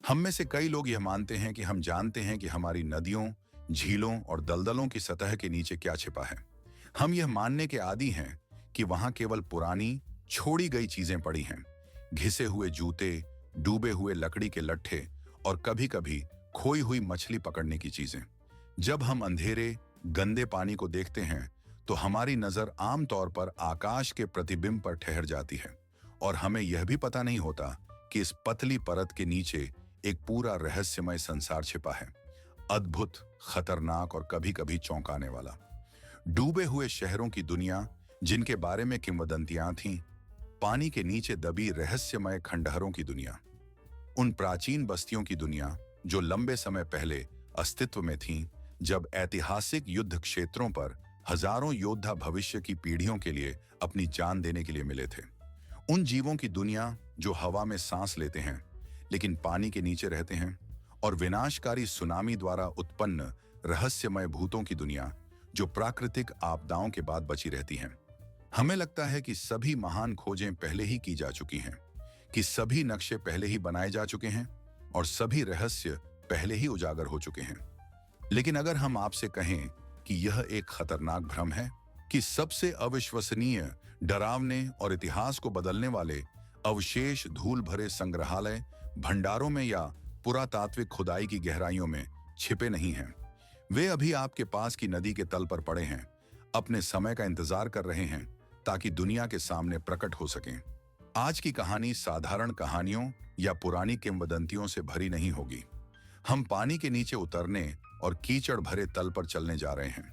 हम में से कई लोग यह मानते हैं कि हम जानते हैं कि हमारी नदियों, झीलों और दलदलों की सतह के नीचे क्या छिपा है। हम यह मानने के आदी हैं कि वहां केवल पुरानी, छोड़ी गई चीजें पड़ी हैं। घिसे हुए जूते, डूबे हुए लकड़ी के लट्ठे और कभी-कभी खोई हुई मछली पकड़ने की चीजें। जब हम अंधेरे, गंदे पानी को देखते हैं, तो हमारी नजर आमतौर पर आकाश के प्रतिबिंब पर ठहर जाती है और हमें यह भी पता नहीं होता कि इस पतली परत के नीचे एक पूरा रहस्यमय संसार छिपा है। अद्भुत, खतरनाक और कभी-कभी चौंकाने वाला। डूबे हुए शहरों की दुनिया, जिनके बारे में किंवदंतियां थीं, पानी के नीचे दबी रहस्यमय खंडहरों की दुनिया, उन प्राचीन बस्तियों की दुनिया जो लंबे समय पहले अस्तित्व में थीं, जब ऐतिहासिक युद्ध क्षेत्रों पर हजारों योद्धा भविष्य की पीढ़ियों के लिए अपनी जान देने के लिए मिले थे। उन जीवों की दुनिया जो हवा में सांस लेते हैं लेकिन पानी के नीचे रहते हैं, और विनाशकारी सुनामी द्वारा उत्पन्न रहस्यमय भूतों की दुनिया जो प्राकृतिक आपदाओं के बाद बची रहती हैं। हमें लगता है कि सभी महान खोजें पहले ही की जा चुकी हैं, कि सभी नक्शे पहले ही बनाए जा चुके हैं और सभी रहस्य पहले ही उजागर हो चुके हैं। लेकिन अगर हम आपसे कहें कि यह एक खतरनाक भ्रम है, कि सबसे अविश्वसनीय, डरावने और इतिहास को बदलने वाले अवशेष धूल भरे संग्रहालय, भंडारों में या पुरातात्विक खुदाई की गहराइयों में छिपे नहीं हैं, वे अभी आपके पास की नदी के तल पर पड़े हैं, अपने समय का इंतजार कर रहे हैं ताकि दुनिया के सामने प्रकट हो सकें। आज की कहानी साधारण कहानियों या पुरानी किंवदंतियों से भरी नहीं होगी। हम पानी के नीचे उतरने और कीचड़ भरे तल पर चलने जा रहे हैं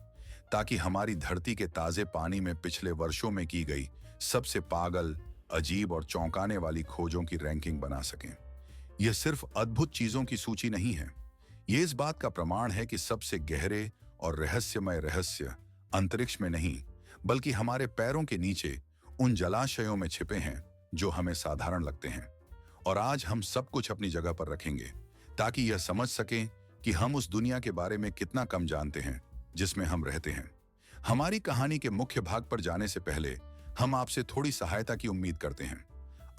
ताकि हमारी धरती के ताजे पानी में पिछले वर्षों में की गई सबसे पागल, अजीब और चौंकाने वाली खोजों की रैंकिंग बना सकें। यह सिर्फ अद्भुत चीजों की सूची नहीं है, यह इस बात का प्रमाण है कि सबसे गहरे और रहस्यमय रहस्य अंतरिक्ष में नहीं, बल्कि हमारे पैरों के नीचे उन जलाशयों में छिपे हैं जो हमें साधारण लगते हैं। और आज हम सब कुछ अपनी जगह पर रखेंगे ताकि यह समझ सकें कि हम उस दुनिया के बारे में कितना कम जानते हैं जिसमें हम रहते हैं। हमारी कहानी के मुख्य भाग पर जाने से पहले हम आपसे थोड़ी सहायता की उम्मीद करते हैं।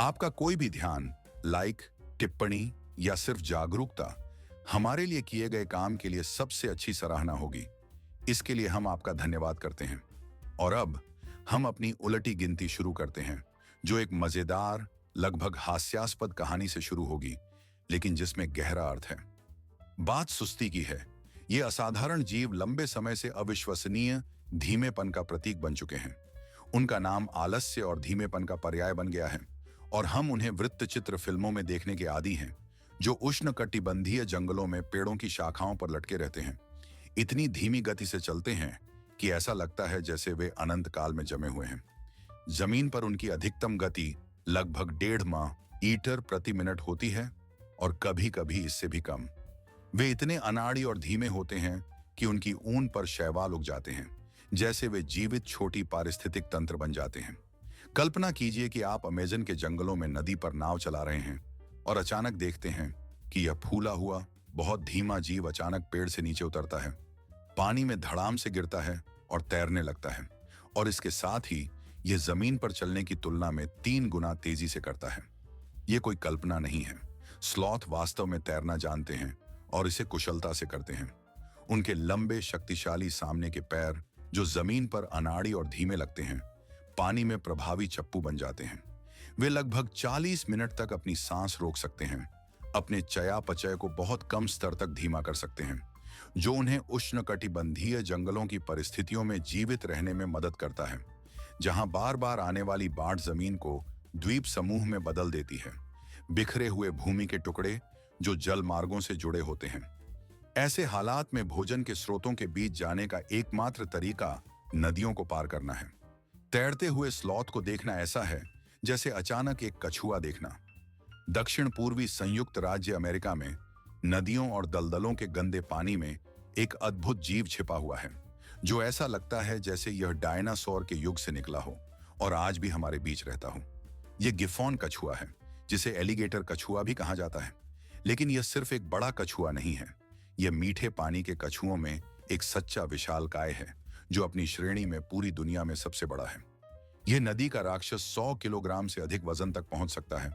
आपका कोई भी ध्यान, लाइक, टिप्पणी या सिर्फ जागरूकता हमारे लिए किए गए काम के लिए सबसे अच्छी सराहना होगी। इसके लिए हम आपका धन्यवाद करते हैं। और अब हम अपनी उलटी गिनती शुरू करते हैं, जो एक मजेदार, लगभग हास्यास्पद कहानी से शुरू होगी, लेकिन जिसमें गहरा अर्थ है। बात सुस्ती की है। ये असाधारण जीव लंबे समय से अविश्वसनीय धीमेपन का प्रतीक बन चुके हैं। उनका नाम आलस्य और धीमेपन का पर्याय बन गया है और हम उन्हें वृत्तचित्र फिल्मों में देखने के आदी हैं, जो उष्णकटिबंधीय जंगलों में पेड़ों की शाखाओं पर लटके रहते हैं। इतनी धीमी गति से चलते हैं कि ऐसा लगता है जैसे वे अनंत काल में जमे हुए हैं। जमीन पर उनकी अधिकतम गति लगभग 1.5 मीटर प्रति मिनट होती है और कभी-कभी इससे भी कम। वे इतने अनाड़ी और धीमे होते हैं कि उनकी ऊन पर शैवाल उग जाते हैं, जैसे वे जीवित छोटी पारिस्थितिक तंत्र बन जाते हैं। कल्पना कीजिए कि आप अमेज़न के जंगलों में नदी पर नाव चला रहे हैं और अचानक देखते हैं कि यह फूला हुआ, बहुत धीमा जीव अचानक पेड़ से नीचे उतरता है, पानी में धड़ाम से गिरता है और तैरने लगता है, और इसके साथ ही यह जमीन पर चलने की तुलना में 3 गुना तेजी से करता है। यह कोई कल्पना नहीं है। स्लॉथ वास्तव में तैरना जानते हैं और इसे कुशलता से करते हैं। उनके लंबे, शक्तिशाली सामने के पैर, जो जमीन पर अनाड़ी और धीमे लगते हैं, पानी में प्रभावी चप्पू बन जाते हैं। वे लगभग 40 मिनट तक अपनी सांस रोक सकते हैं, अपने चयापचय को बहुत कम स्तर तक धीमा कर सकते हैं, जो उन्हें उष्णकटिबंधीय जंगलों की परिस्थितियों में जीवित रहने में मदद करता है, जहां बार बार आने वाली बाढ़ जमीन को द्वीप समूह में बदल देती है, बिखरे हुए भूमि के टुकड़े जो जल मार्गों से जुड़े होते हैं। ऐसे हालात में भोजन के स्रोतों के बीच जाने का एकमात्र तरीका नदियों को पार करना है। तैरते हुए स्लॉथ को देखना ऐसा है जैसे अचानक एक कछुआ देखना। दक्षिण पूर्वी संयुक्त राज्य अमेरिका में नदियों और दलदलों के गंदे पानी में एक अद्भुत जीव छिपा हुआ है, जो ऐसा लगता है जैसे यह डायनासोर के युग से निकला हो और आज भी हमारे बीच रहता हो। यह गिफॉन कछुआ है, जिसे एलिगेटर कछुआ भी कहा जाता है। लेकिन यह सिर्फ एक बड़ा कछुआ नहीं है, यह मीठे पानी के कछुओं में एक सच्चा विशालकाय है, जो अपनी श्रेणी में पूरी दुनिया में सबसे बड़ा है। यह नदी का राक्षस 100 किलोग्राम से अधिक वजन तक पहुंच सकता है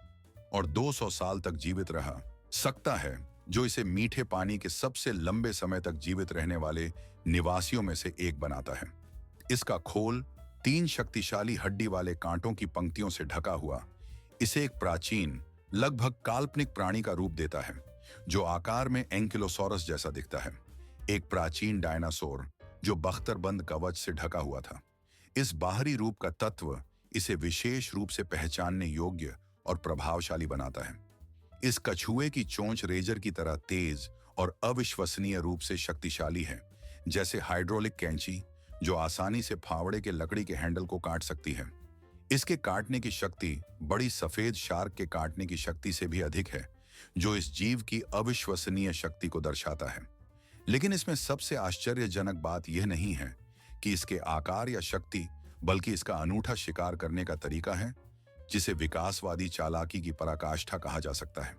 और 200 साल तक जीवित रहा सकता है, जो इसे मीठे पानी के सबसे लंबे समय तक जीवित रहने वाले निवासियों में से एक बनाता है। इसका खोल 3 शक्तिशाली हड्डी वाले कांटों की पंक्तियों से ढका हुआ इसे एक प्राचीन, लगभग काल्पनिक प्राणी का रूप देता है, जो आकार में एंकिलोसॉरस जैसा दिखता है, एक प्राचीन डायनासोर जो बख्तरबंद कवच से ढका हुआ था। इस बाहरी रूप का तत्व इसे विशेष रूप से पहचानने योग्य और प्रभावशाली बनाता है। इस कछुए की चोंच रेजर की तरह तेज और अविश्वसनीय रूप से शक्तिशाली है, जैसे हाइड्रोलिक कैंची जो आसानी से फावड़े के लकड़ी के हैंडल को काट सकती है। इसके काटने की शक्ति बड़ी सफेद शार्क के काटने की शक्ति से भी अधिक है, जो इस जीव की अविश्वसनीय शक्ति को दर्शाता है। लेकिन इसमें सबसे आश्चर्यजनक बात यह नहीं है कि इसके आकार या शक्ति, बल्कि इसका अनूठा शिकार करने का तरीका है, जिसे विकासवादी चालाकी की पराकाष्ठा कहा जा सकता है।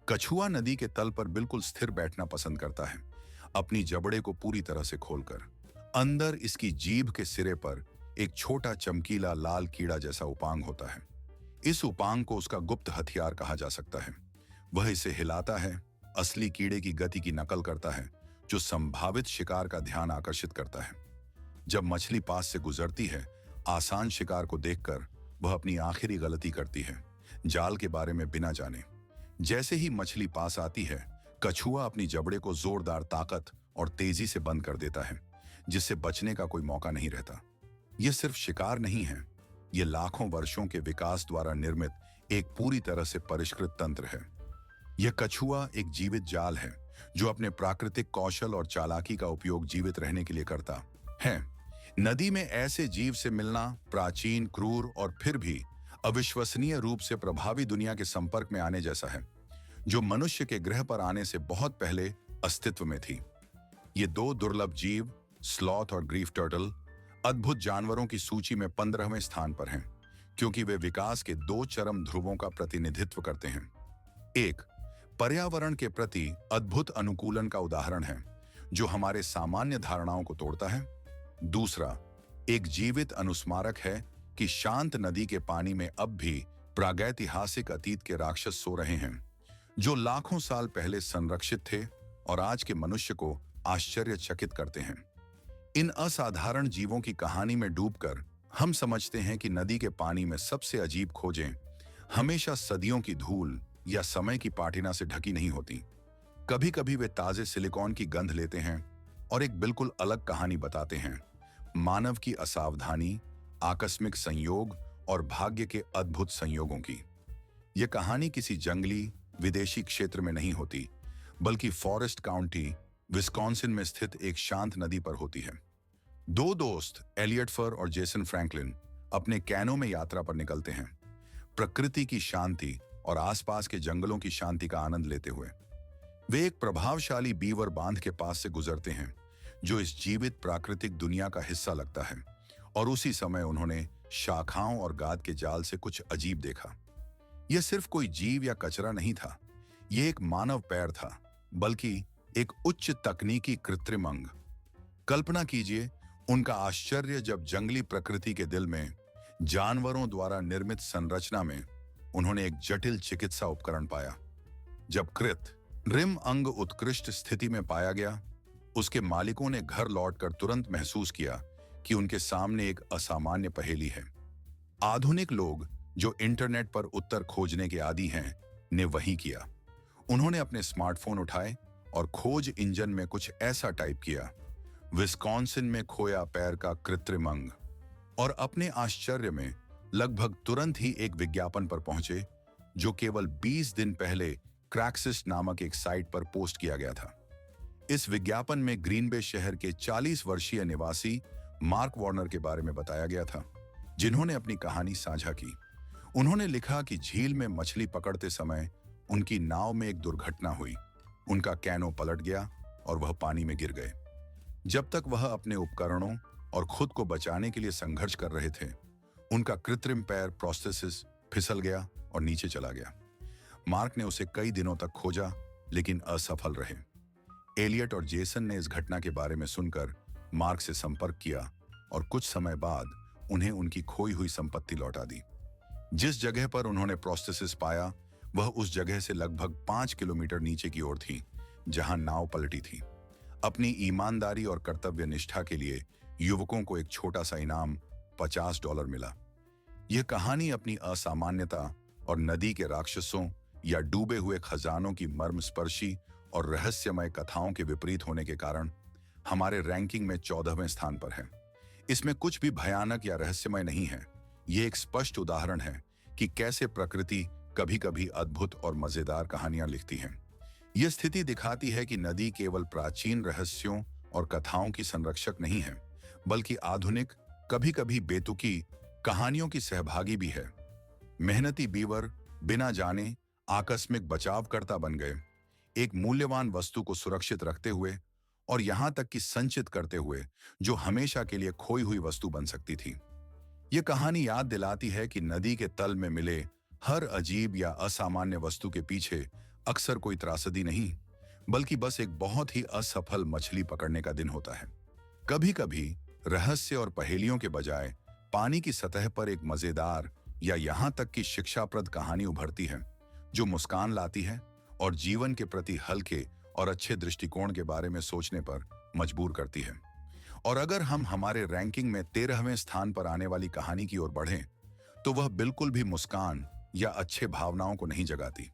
कछुआ नदी के तल पर बिल्कुल स्थिर बैठना पसंद करता है, अपनी जबड़े को पूरी तरह से खोलकर। अंदर इसकी जीभ के सिरे पर एक छोटा चमकीला लाल कीड़ा जैसा उपांग होता है। इस उपांग को उसका गुप्त हथियार कहा जा सकता है। वह इसे हिलाता है, असली कीड़े की गति की नकल करता है, जो संभावित शिकार का ध्यान आकर्षित करता है। जब मछली पास से गुजरती है, आसान शिकार को देखकर वह अपनी आखिरी गलती करती है, जाल के बारे में बिना जाने। जैसे ही मछली पास आती है, कछुआ अपनी जबड़े को जोरदार ताकत और तेजी से बंद कर देता है, जिससे बचने का कोई मौका नहीं रहता। यह सिर्फ शिकार नहीं है, यह लाखों वर्षों के विकास द्वारा निर्मित एक पूरी तरह से परिष्कृत तंत्र है। यह कछुआ एक जीवित जाल है, जो अपने प्राकृतिक कौशल और चालाकी का उपयोग जीवित रहने के लिए करता है। नदी में ऐसे जीव से मिलना प्राचीन, क्रूर और फिर भी अविश्वसनीय रूप से प्रभावी दुनिया के संपर्क में आने जैसा है, जो मनुष्य के ग्रह पर आने से बहुत पहले अस्तित्व में थी। ये 2 दुर्लभ जीव, स्लॉथ और ग्रीफ टर्टल, अद्भुत जानवरों की सूची में 15वें स्थान पर हैं, क्योंकि वे विकास के 2 चरम ध्रुवों का प्रतिनिधित्व करते हैं। एक, पर्यावरण के प्रति अद्भुत अनुकूलन का उदाहरण है, जो हमारे सामान्य धारणाओं को तोड़ता है। दूसरा, एक जीवित अनुस्मारक है कि शांत नदी के पानी में अब भी प्रागैतिहासिक अतीत के राक्षस सो रहे हैं, जो लाखों साल पहले संरक्षित थे और आज के मनुष्य को आश्चर्यचकित करते हैं। इन असाधारण जीवों की कहानी में डूबकर हम समझते हैं कि नदी के पानी में सबसे अजीब खोजें हमेशा सदियों की धूल या समय की पाटिना से ढकी नहीं होती। कभी कभी वे ताजे सिलिकॉन की गंध लेते हैं और एक बिल्कुल अलग कहानी बताते हैं, मानव की असावधानी, आकस्मिक संयोग और भाग्य के अद्भुत संयोगों की। यह कहानी किसी जंगली विदेशी क्षेत्र में नहीं होती, बल्कि फॉरेस्ट काउंटी, विस्कॉन्सिन में स्थित एक शांत नदी पर होती है। 2 दोस्त, एलियट फर और जेसन फ्रैंकलिन, अपने कैनो में यात्रा पर निकलते हैं, प्रकृति की शांति और आसपास के जंगलों की शांति का आनंद लेते हुए। वे एक प्रभावशाली बीवर बांध के पास से गुजरते हैं, जो इस जीवित प्राकृतिक दुनिया का हिस्सा लगता है, और उसी समय उन्होंने शाखाओं और गाद के जाल से कुछ अजीब देखा। यह सिर्फ कोई जीव या कचरा नहीं था, यह एक मानव पैर था, बल्कि एक उच्च तकनीकी कृत्रिम अंग। कल्पना कीजिए उनका आश्चर्य जब जंगली प्रकृति के दिल में जानवरों द्वारा निर्मित संरचना में उन्होंने एक जटिल चिकित्सा उपकरण पाया। जब कृत्रिम अंग उत्कृष्ट स्थिति में पाया गया, उसके मालिकों ने घर लौटकर तुरंत महसूस किया कि उनके सामने एक असामान्य पहेली है। आधुनिक लोग जो इंटरनेट पर उत्तर खोजने के आदी हैं, ने वही किया। उन्होंने अपने स्मार्टफोन उठाए और खोज इंजन में कुछ ऐसा टाइप किया, विस्कॉन्सिन में खोया पैर का कृत्रिम अंग, और अपने आश्चर्य में लगभग तुरंत ही एक विज्ञापन पर पहुंचे, जो केवल 20 दिन पहले क्रैक्सिस्ट नामक एक साइट पर पोस्ट किया गया था। इस विज्ञापन में ग्रीन बे शहर के 40 वर्षीय निवासी मार्क वार्नर के बारे में बताया गया था, जिन्होंने अपनी कहानी साझा की। उन्होंने लिखा कि झील में मछली पकड़ते समय उनकी नाव में एक दुर्घटना हुई। उनका कैनो पलट गया और वह पानी में गिर गए। जब तक वह अपने उपकरणों और खुद को बचाने के लिए संघर्ष कर रहे थे, उनका कृत्रिम पैर प्रोस्थेसिस फिसल गया और नीचे चला गया। मार्क ने उसे कई दिनों तक खोजा, लेकिन असफल रहे। एलियट और जेसन ने इस घटना के बारे में सुनकर मार्क से संपर्क किया और कुछ समय बाद उन्हें उनकी खोई हुई संपत्ति लौटा दी। जिस जगह पर उन्होंने प्रोस्थेसिस पाया, वह उस जगह से लगभग 5 किलोमीटर नीचे की ओर थी जहां नाव पलटी थी। अपनी ईमानदारी और कर्तव्य निष्ठा के लिए युवकों को एक छोटा सा इनाम $50 मिला। यह कहानी अपनी असामान्यता और नदी के राक्षसों या डूबे हुए खजानों की मर्मस्पर्शी और रहस्यमय कथाओं के विपरीत होने के कारण हमारे रैंकिंग में 14वें स्थान पर है। इसमें कुछ भी भयानक या रहस्यमय नहीं है। ये एक स्पष्ट उदाहरण है कि कैसे प्रकृति कभी-कभी अद्भुत और मजेदार कहानियां लिखती है। यह स्थिति दिखाती है कि नदी केवल प्राचीन रहस्यों और कथाओं की संरक्षक नहीं है, बल्कि आधुनिक, कभी-कभी बेतुकी कहानियों की सहभागी भी है। मेहनती बीवर बिना जाने आकस्मिक बचावकर्ता बन गए, एक मूल्यवान वस्तु को सुरक्षित रखते हुए और यहां तक कि संचित करते हुए जो हमेशा के लिए खोई हुई वस्तु बन सकती थी। यह कहानी याद दिलाती है कि नदी के तल में मिले हर अजीब या असामान्य वस्तु के पीछे अक्सर कोई त्रासदी नहीं, बल्कि बस एक बहुत ही असफल मछली पकड़ने का दिन होता है। कभी-कभी रहस्य और पहेलियों के बजाय पानी की सतह पर एक मजेदार या यहां तक कि शिक्षाप्रद कहानी उभरती है, जो मुस्कान लाती है और जीवन के प्रति हल्के और अच्छे दृष्टिकोण के बारे में सोचने पर मजबूर करती है। और अगर हम हमारे रैंकिंग में 13वें स्थान पर आने वाली कहानी की ओर बढ़ें, तो वह बिल्कुल भी मुस्कान या अच्छे भावनाओं को नहीं जगाती।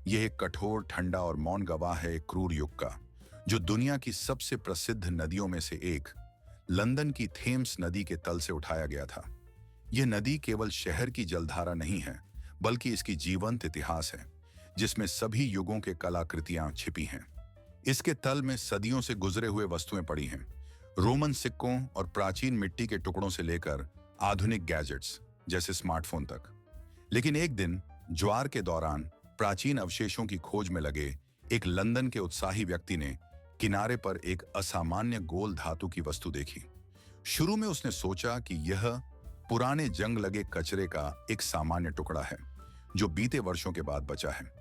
यह एक कठोर, ठंडा और मौन गवाह है एक क्रूर युग का, जो दुनिया की सबसे प्रसिद्ध नदियों में से एक, लंदन की थेम्स नदी के तल से उठाया गया था। यह नदी केवल शहर की जलधारा नहीं है, बल्कि इसकी जीवंत इतिहास है, जिसमें सभी युगों के कलाकृतियां छिपी हैं। इसके तल में सदियों से गुजरे हुए वस्तुएं पड़ी हैं, रोमन सिक्कों और प्राचीन मिट्टी के टुकड़ों से लेकर आधुनिक गैजेट्स जैसे स्मार्टफोन तक। लेकिन एक दिन ज्वार के दौरान प्राचीन अवशेषों की खोज में लगे एक लंदन के उत्साही व्यक्ति ने किनारे पर एक असामान्य गोल धातु की वस्तु देखी। शुरू में उसने सोचा कि यह पुराने जंग लगे कचरे का एक सामान्य टुकड़ा है, जो बीते वर्षों के बाद बचा है।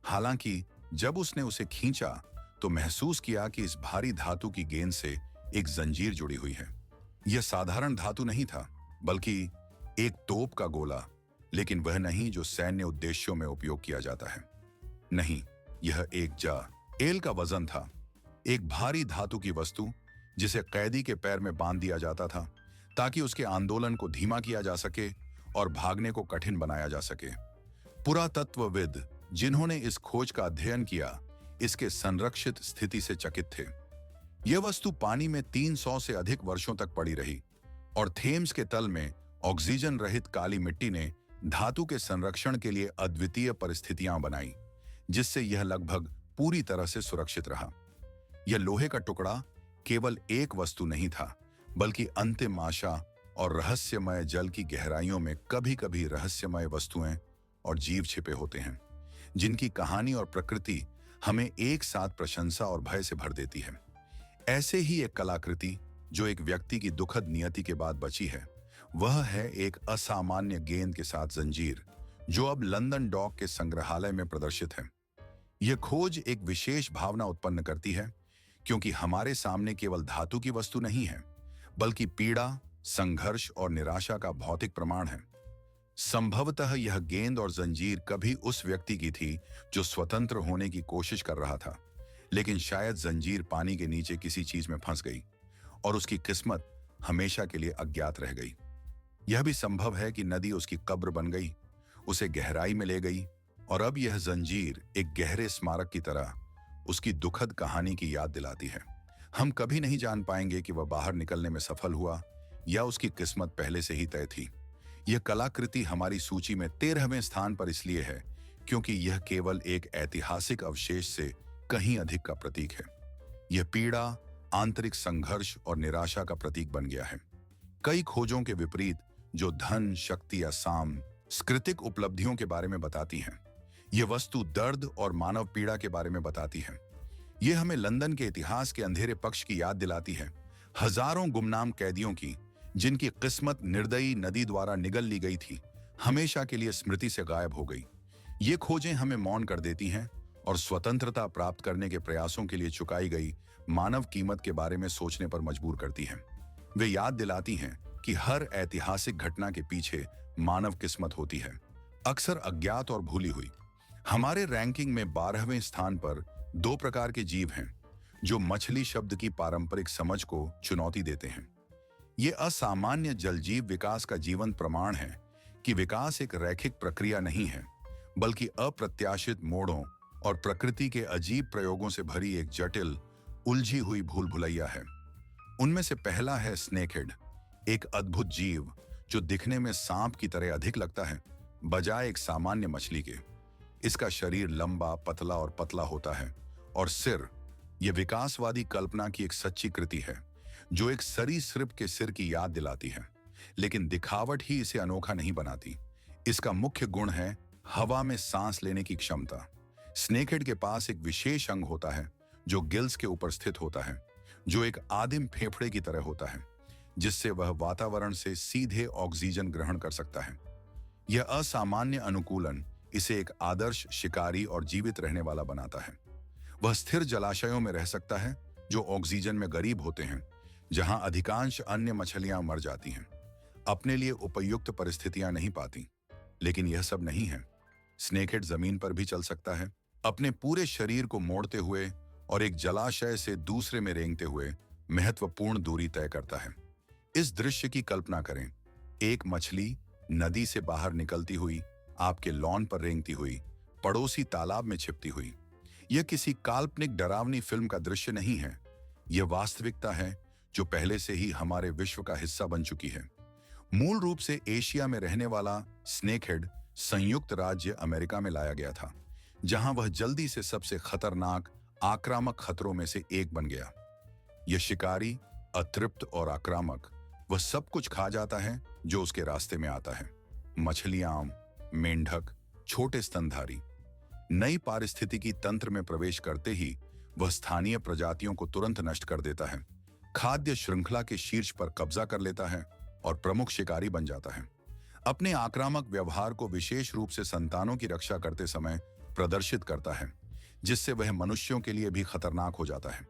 हालांकि जब उसने उसे खींचा तो महसूस किया कि इस भारी धातु की गेंद से एक जंजीर जुड़ी हुई है। यह साधारण धातु नहीं था, बल्कि एक तोप का गोला, लेकिन वह नहीं जो सैन्य उद्देश्यों में उपयोग किया जाता है। नहीं, यह एक एल का वजन था, एक भारी धातु की वस्तु जिसे कैदी के पैर में बांध दिया जाता था ताकि उसके आंदोलन को धीमा किया जा सके और भागने को कठिन बनाया जा सके। पुरातत्वविद जिन्होंने इस खोज का अध्ययन किया, इसके संरक्षित स्थिति से चकित थे। यह वस्तु पानी में 300 से अधिक वर्षों तक पड़ी रही और थेम्स के तल में ऑक्सीजन रहित काली मिट्टी ने धातु के संरक्षण के लिए अद्वितीय परिस्थितियां बनाई, जिससे यह लगभग पूरी तरह से सुरक्षित रहा। यह लोहे का टुकड़ा केवल एक वस्तु नहीं था, बल्कि अंतिम आशा और रहस्यमय जल की गहराइयों में कभी-कभी रहस्यमय वस्तुएं और जीव छिपे होते हैं, जिनकी कहानी और प्रकृति हमें एक साथ प्रशंसा और भय से भर देती है। ऐसे ही एक कलाकृति जो एक व्यक्ति की दुखद नियति के बाद बची है, वह है एक असामान्य गेंद के साथ जंजीर, जो अब लंदन डॉक के संग्रहालय में प्रदर्शित है। यह खोज एक विशेष भावना उत्पन्न करती है, क्योंकि हमारे सामने केवल धातु की वस्तु नहीं है, बल्कि पीड़ा, संघर्ष और निराशा का भौतिक प्रमाण है। संभवतः यह गेंद और जंजीर कभी उस व्यक्ति की थी जो स्वतंत्र होने की कोशिश कर रहा था, लेकिन शायद जंजीर पानी के नीचे किसी चीज में फंस गई और उसकी किस्मत हमेशा के लिए अज्ञात रह गई। यह भी संभव है कि नदी उसकी कब्र बन गई, उसे गहराई में ले गई और अब यह जंजीर एक गहरे स्मारक की तरह उसकी दुखद कहानी की याद दिलाती है। हम कभी नहीं जान पाएंगे कि वह बाहर निकलने में सफल हुआ या उसकी किस्मत पहले से ही तय थी। यह कलाकृति हमारी सूची में 13वें स्थान पर इसलिए है क्योंकि यह केवल एक ऐतिहासिक अवशेष से कहीं अधिक का प्रतीक है। यह पीड़ा, आंतरिक संघर्ष और निराशा का प्रतीक बन गया है। कई खोजों के विपरीत जो धन, शक्ति या सांस्कृतिक उपलब्धियों के बारे में बताती हैं, यह वस्तु दर्द और मानव पीड़ा के बारे में बताती है। यह हमें लंदन के इतिहास के अंधेरे पक्ष की याद दिलाती है, हजारों गुमनाम कैदियों की, जिनकी किस्मत निर्दयी नदी द्वारा निगल ली गई थी, हमेशा के लिए स्मृति से गायब हो गई। ये खोजें हमें मौन कर देती हैं और स्वतंत्रता प्राप्त करने के प्रयासों के लिए चुकाई गई मानव कीमत के बारे में सोचने पर मजबूर करती हैं। वे याद दिलाती हैं कि हर ऐतिहासिक घटना के पीछे मानव किस्मत होती है, अक्सर अज्ञात और भूली हुई। हमारे रैंकिंग में 12वें स्थान पर दो प्रकार के जीव हैं जो मछली शब्द की पारंपरिक समझ को चुनौती देते हैं। ये असामान्य जलजीव विकास का जीवंत प्रमाण है कि विकास एक रैखिक प्रक्रिया नहीं है, बल्कि अप्रत्याशित मोड़ों और प्रकृति के अजीब प्रयोगों से भरी एक जटिल, उलझी हुई भूल भुलैया है। उनमें से पहला है स्नेकहेड, एक अद्भुत जीव जो दिखने में सांप की तरह अधिक लगता है बजाय एक सामान्य मछली के। इसका शरीर लंबा, पतला और पतला होता है और सिर, यह विकासवादी कल्पना की एक सच्ची कृति है जो एक सरीसृप के सिर की याद दिलाती है, लेकिन दिखावट ही इसे अनोखा नहीं बनाती। इसका मुख्य गुण है हवा में सांस लेने की क्षमता। स्नेकहेड के पास एक विशेष अंग होता है जो गिल्स के ऊपर स्थित होता है, जो एक आदिम फेफड़े की तरह होता है, जिससे वह वातावरण से सीधे ऑक्सीजन ग्रहण कर सकता है। यह असामान्य अनुकूलन इसे एक आदर्श शिकारी और जीवित रहने वाला बनाता है। वह स्थिर जलाशयों में रह सकता है जो ऑक्सीजन में गरीब होते हैं, जहां अधिकांश अन्य मछलियां मर जाती हैं, अपने लिए उपयुक्त परिस्थितियां नहीं पाती। लेकिन यह सब नहीं है। स्नेकहेड जमीन पर भी चल सकता है, अपने पूरे शरीर को मोड़ते हुए और एक जलाशय से दूसरे में रेंगते हुए महत्वपूर्ण दूरी तय करता है। इस दृश्य की कल्पना करें, एक मछली नदी से बाहर निकलती हुई, आपके लॉन पर रेंगती हुई, पड़ोसी तालाब में छिपती हुई। यह किसी काल्पनिक डरावनी फिल्म का दृश्य नहीं है, यह वास्तविकता है जो पहले से ही हमारे विश्व का हिस्सा बन चुकी है। मूल रूप से एशिया में रहने वाला स्नेकहेड संयुक्त राज्य अमेरिका में लाया गया था, जहां वह जल्दी से सबसे खतरनाक आक्रामक खतरों में से एक बन गया। यह शिकारी, अतृप्त और आक्रामक, वह सब कुछ खा जाता है जो उसके रास्ते में आता है। मछलियां, मेंढक, छोटे स्तनधारी। नई पारिस्थितिकी तंत्र में प्रवेश करते ही वह स्थानीय प्रजातियों को तुरंत नष्ट कर देता है, खाद्य श्रृंखला के शीर्ष पर कब्जा कर लेता है और प्रमुख शिकारी बन जाता है। अपने आक्रामक व्यवहार को विशेष रूप से संतानों की रक्षा करते समय प्रदर्शित करता है, जिससे वह मनुष्यों के लिए भी खतरनाक हो जाता है।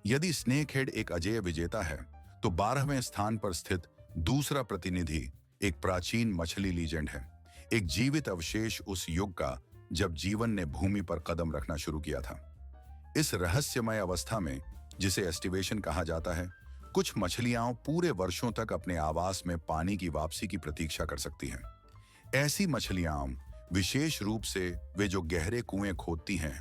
यदि स्नेकहेड एक अजेय विजेता है, तो 12वें स्थान पर स्थित दूसरा प्रतिनिधि एक प्राचीन मछली लीजेंड है, एक जीवित अवशेष उस युग का जब जीवन ने भूमि पर कदम रखना शुरू किया था। इस रहस्यमय अवस्था में, जिसे एस्टिवेशन कहा जाता है, कुछ मछलियां पूरे वर्षों तक अपने आवास में पानी की वापसी की प्रतीक्षा कर सकती हैं। ऐसी मछलियां, विशेष रूप से वे जो गहरे कुएं खोदती हैं,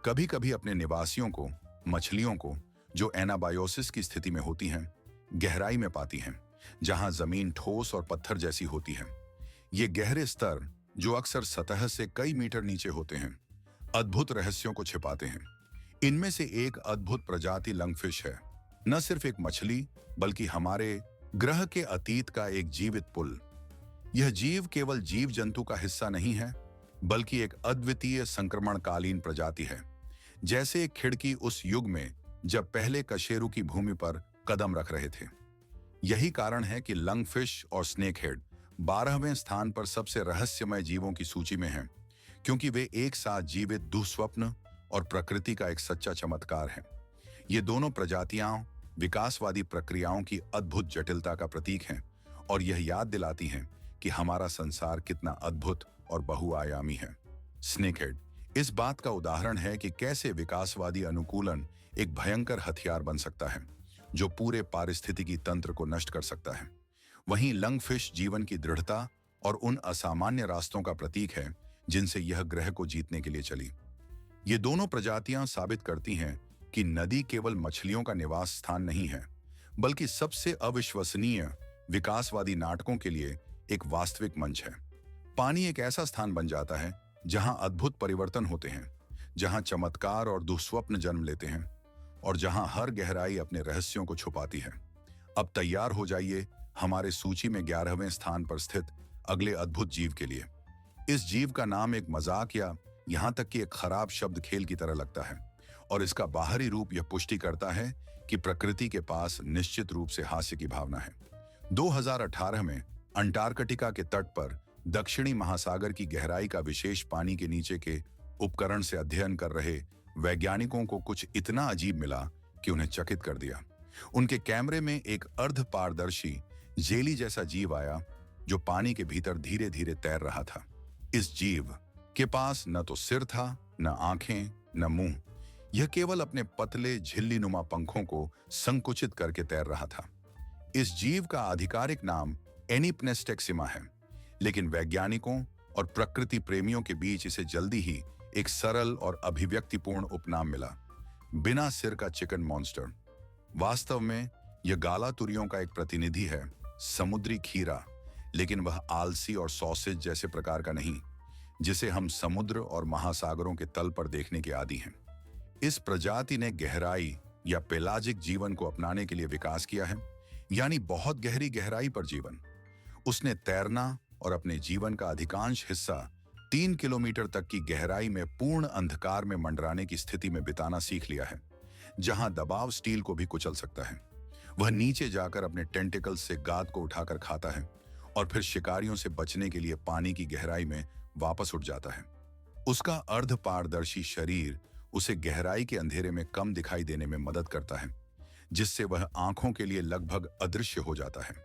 कभी कभी अपने निवासियों को, मछलियों को जो एनाबायोसिस की स्थिति में होती हैं, गहराई में पाती हैं, जहां जमीन ठोस और पत्थर जैसी होती है। ये गहरे स्तर, जो अक्सर सतह से कई मीटर नीचे होते हैं, अद्भुत रहस्यों को छिपाते हैं। इनमें से एक अद्भुत प्रजाति लंगफिश है, न सिर्फ एक मछली बल्कि हमारे ग्रह के अतीत का एक जीवित पुल। यह जीव केवल जीव जंतु का हिस्सा नहीं है, बल्कि एक अद्वितीय संक्रमणकालीन प्रजाति है, जैसे एक खिड़की उस युग में जब पहले कशेरू की भूमि पर कदम रख रहे थे। यही कारण है कि लंगफिश और स्नेकहेड 12वें स्थान पर सबसे रहस्यमय जीवों की सूची में हैं, क्योंकि वे एक साथ जीवित दुःस्वप्न और प्रकृति का एक सच्चा चमत्कार हैं। ये दोनों प्रजातियां विकासवादी प्रक्रियाओं की अद्भुत जटिलता का प्रतीक हैं और यह याद दिलाती हैं कि हमारा संसार कितना अद्भुत और बहुआयामी है। स्नेकहेड इस बात का उदाहरण है कि कैसे विकासवादी अनुकूलन एक भयंकर हथियार बन सकता है जो पूरे पारिस्थितिकी तंत्र को नष्ट कर सकता है। वहीं लंगफिश जीवन की दृढ़ता और उन असामान्य रास्तों का प्रतीक है जिनसे यह ग्रह को जीतने के लिए चली। ये दोनों प्रजातियां साबित करती हैं कि नदी केवल मछलियों का निवास स्थान नहीं है, बल्कि सबसे अविश्वसनीय विकासवादी नाटकों के लिए एक वास्तविक मंच है। पानी एक ऐसा स्थान बन जाता है जहां अद्भुत परिवर्तन होते हैं, जहां चमत्कार और दुःस्वप्न जन्म लेते हैं और जहां हर गहराई अपने रहस्यों को छुपाती है। अब तैयार हो जाइए हमारे सूची में 11वें स्थान पर स्थित अगले अद्भुत जीव के लिए। इस जीव का नाम एक मजाक या यहां तक कि एक खराब शब्द खेल की तरह लगता है, और इसका बाहरी रूप यह पुष्टि करता है कि प्रकृति के पास निश्चित रूप से हास्य की भावना है। 2018 में अंटार्कटिका के तट पर दक्षिणी महासागर की गहराई का विशेष पानी के नीचे के उपकरण से अध्ययन कर रहे वैज्ञानिकों को कुछ इतना अजीब मिला कि उन्हें चकित कर दिया। उनके कैमरे में एक अर्ध पारदर्शी जेली जैसा जीव आया जो पानी के भीतर धीरे धीरे तैर रहा था। इस जीव के पास न तो सिर था, न आंखें, न मुंह। यह केवल अपने पतले झिल्ली नुमा पंखों को संकुचित करके तैर रहा था। इस जीव का आधिकारिक नाम एनिप्नेस्टेक्सिमा है, लेकिन वैज्ञानिकों और प्रकृति प्रेमियों के बीच इसे जल्दी ही एक सरल और अभिव्यक्तिपूर्ण उपनाम मिला, बिना सिर का चिकन मॉन्स्टर। वास्तव में यह गालातुरियों का एक प्रतिनिधि है, समुद्री खीरा, लेकिन वह आलसी और सॉसेज जैसे प्रकार का नहीं, जिसे हम समुद्र और महासागरों के तल पर देखने के आदी हैं। इस प्रजाति ने गहराई या पेलाजिक जीवन को अपनाने के लिए विकास किया है, यानी बहुत गहरी गहराई पर जीवन। उसने तैरना और अपने जीवन का अधिकांश हिस्सा 3 किलोमीटर तक की गहराई में पूर्ण अंधकार में मंडराने की स्थिति में बिताना सीख लिया है, जहां दबाव स्टील को भी कुचल सकता है। वह नीचे जाकर अपने टेंटिकल्स से गाद को उठाकर खाता है और फिर शिकारियों से बचने के लिए पानी की गहराई में वापस उठ जाता है। उसका अर्ध पारदर्शी शरीर उसे गहराई के अंधेरे में कम दिखाई देने में मदद करता है, जिससे वह आंखों के लिए लगभग अदृश्य हो जाता है।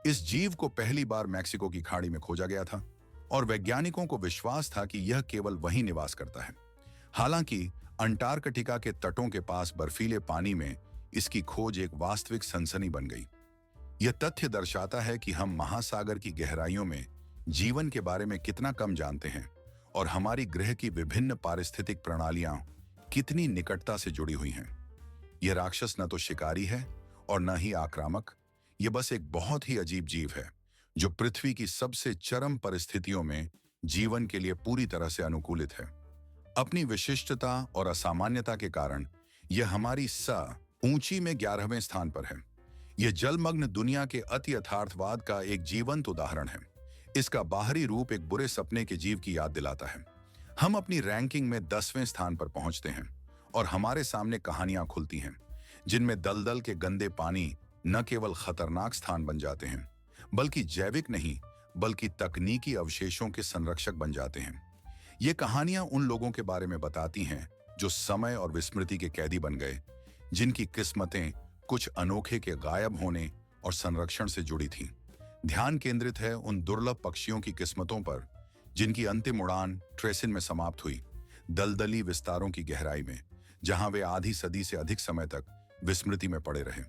इस जीव को पहली बार मैक्सिको की खाड़ी में खोजा गया था और वैज्ञानिकों को विश्वास था कि यह केवल वहीं निवास करता है। हालांकि अंटार्कटिका के तटों के पास बर्फीले पानी में इसकी खोज एक वास्तविक सनसनी बन गई। यह तथ्य दर्शाता है कि हम महासागर की गहराइयों में जीवन के बारे में कितना कम जानते हैं और हमारी ग्रह की विभिन्न पारिस्थितिक प्रणालियां कितनी निकटता से जुड़ी हुई हैं। यह राक्षस न तो शिकारी है और न ही आक्रामक। यह बस एक बहुत ही अजीब जीव है, जो पृथ्वी की सबसे चरम परिस्थितियों में जीवन के लिए पूरी तरह से अनुकूलित है। अपनी विशिष्टता और असामान्यता के कारण यह हमारी ऊंची में 11वें स्थान पर है। यह जलमग्न दुनिया के अति यथार्थवाद का एक जीवंत उदाहरण है। इसका बाहरी रूप एक बुरे सपने के जीव की याद दिलाता है। हम अपनी रैंकिंग में 10वें स्थान पर पहुंचते हैं और हमारे सामने कहानियां खुलती हैं, जिनमें दलदल के गंदे पानी न केवल खतरनाक स्थान बन जाते हैं, बल्कि जैविक नहीं बल्कि तकनीकी अवशेषों के संरक्षक बन जाते हैं। ये कहानियां उन लोगों के बारे में बताती हैं जो समय और विस्मृति के कैदी बन गए, जिनकी किस्मतें कुछ अनोखे के गायब होने और संरक्षण से जुड़ी थीं। ध्यान केंद्रित है उन दुर्लभ पक्षियों की किस्मतों पर, जिनकी अंतिम उड़ान ट्रेसिन में समाप्त हुई, दलदली विस्तारों की गहराई में, जहां वे आधी सदी से अधिक समय तक विस्मृति में पड़े रहे।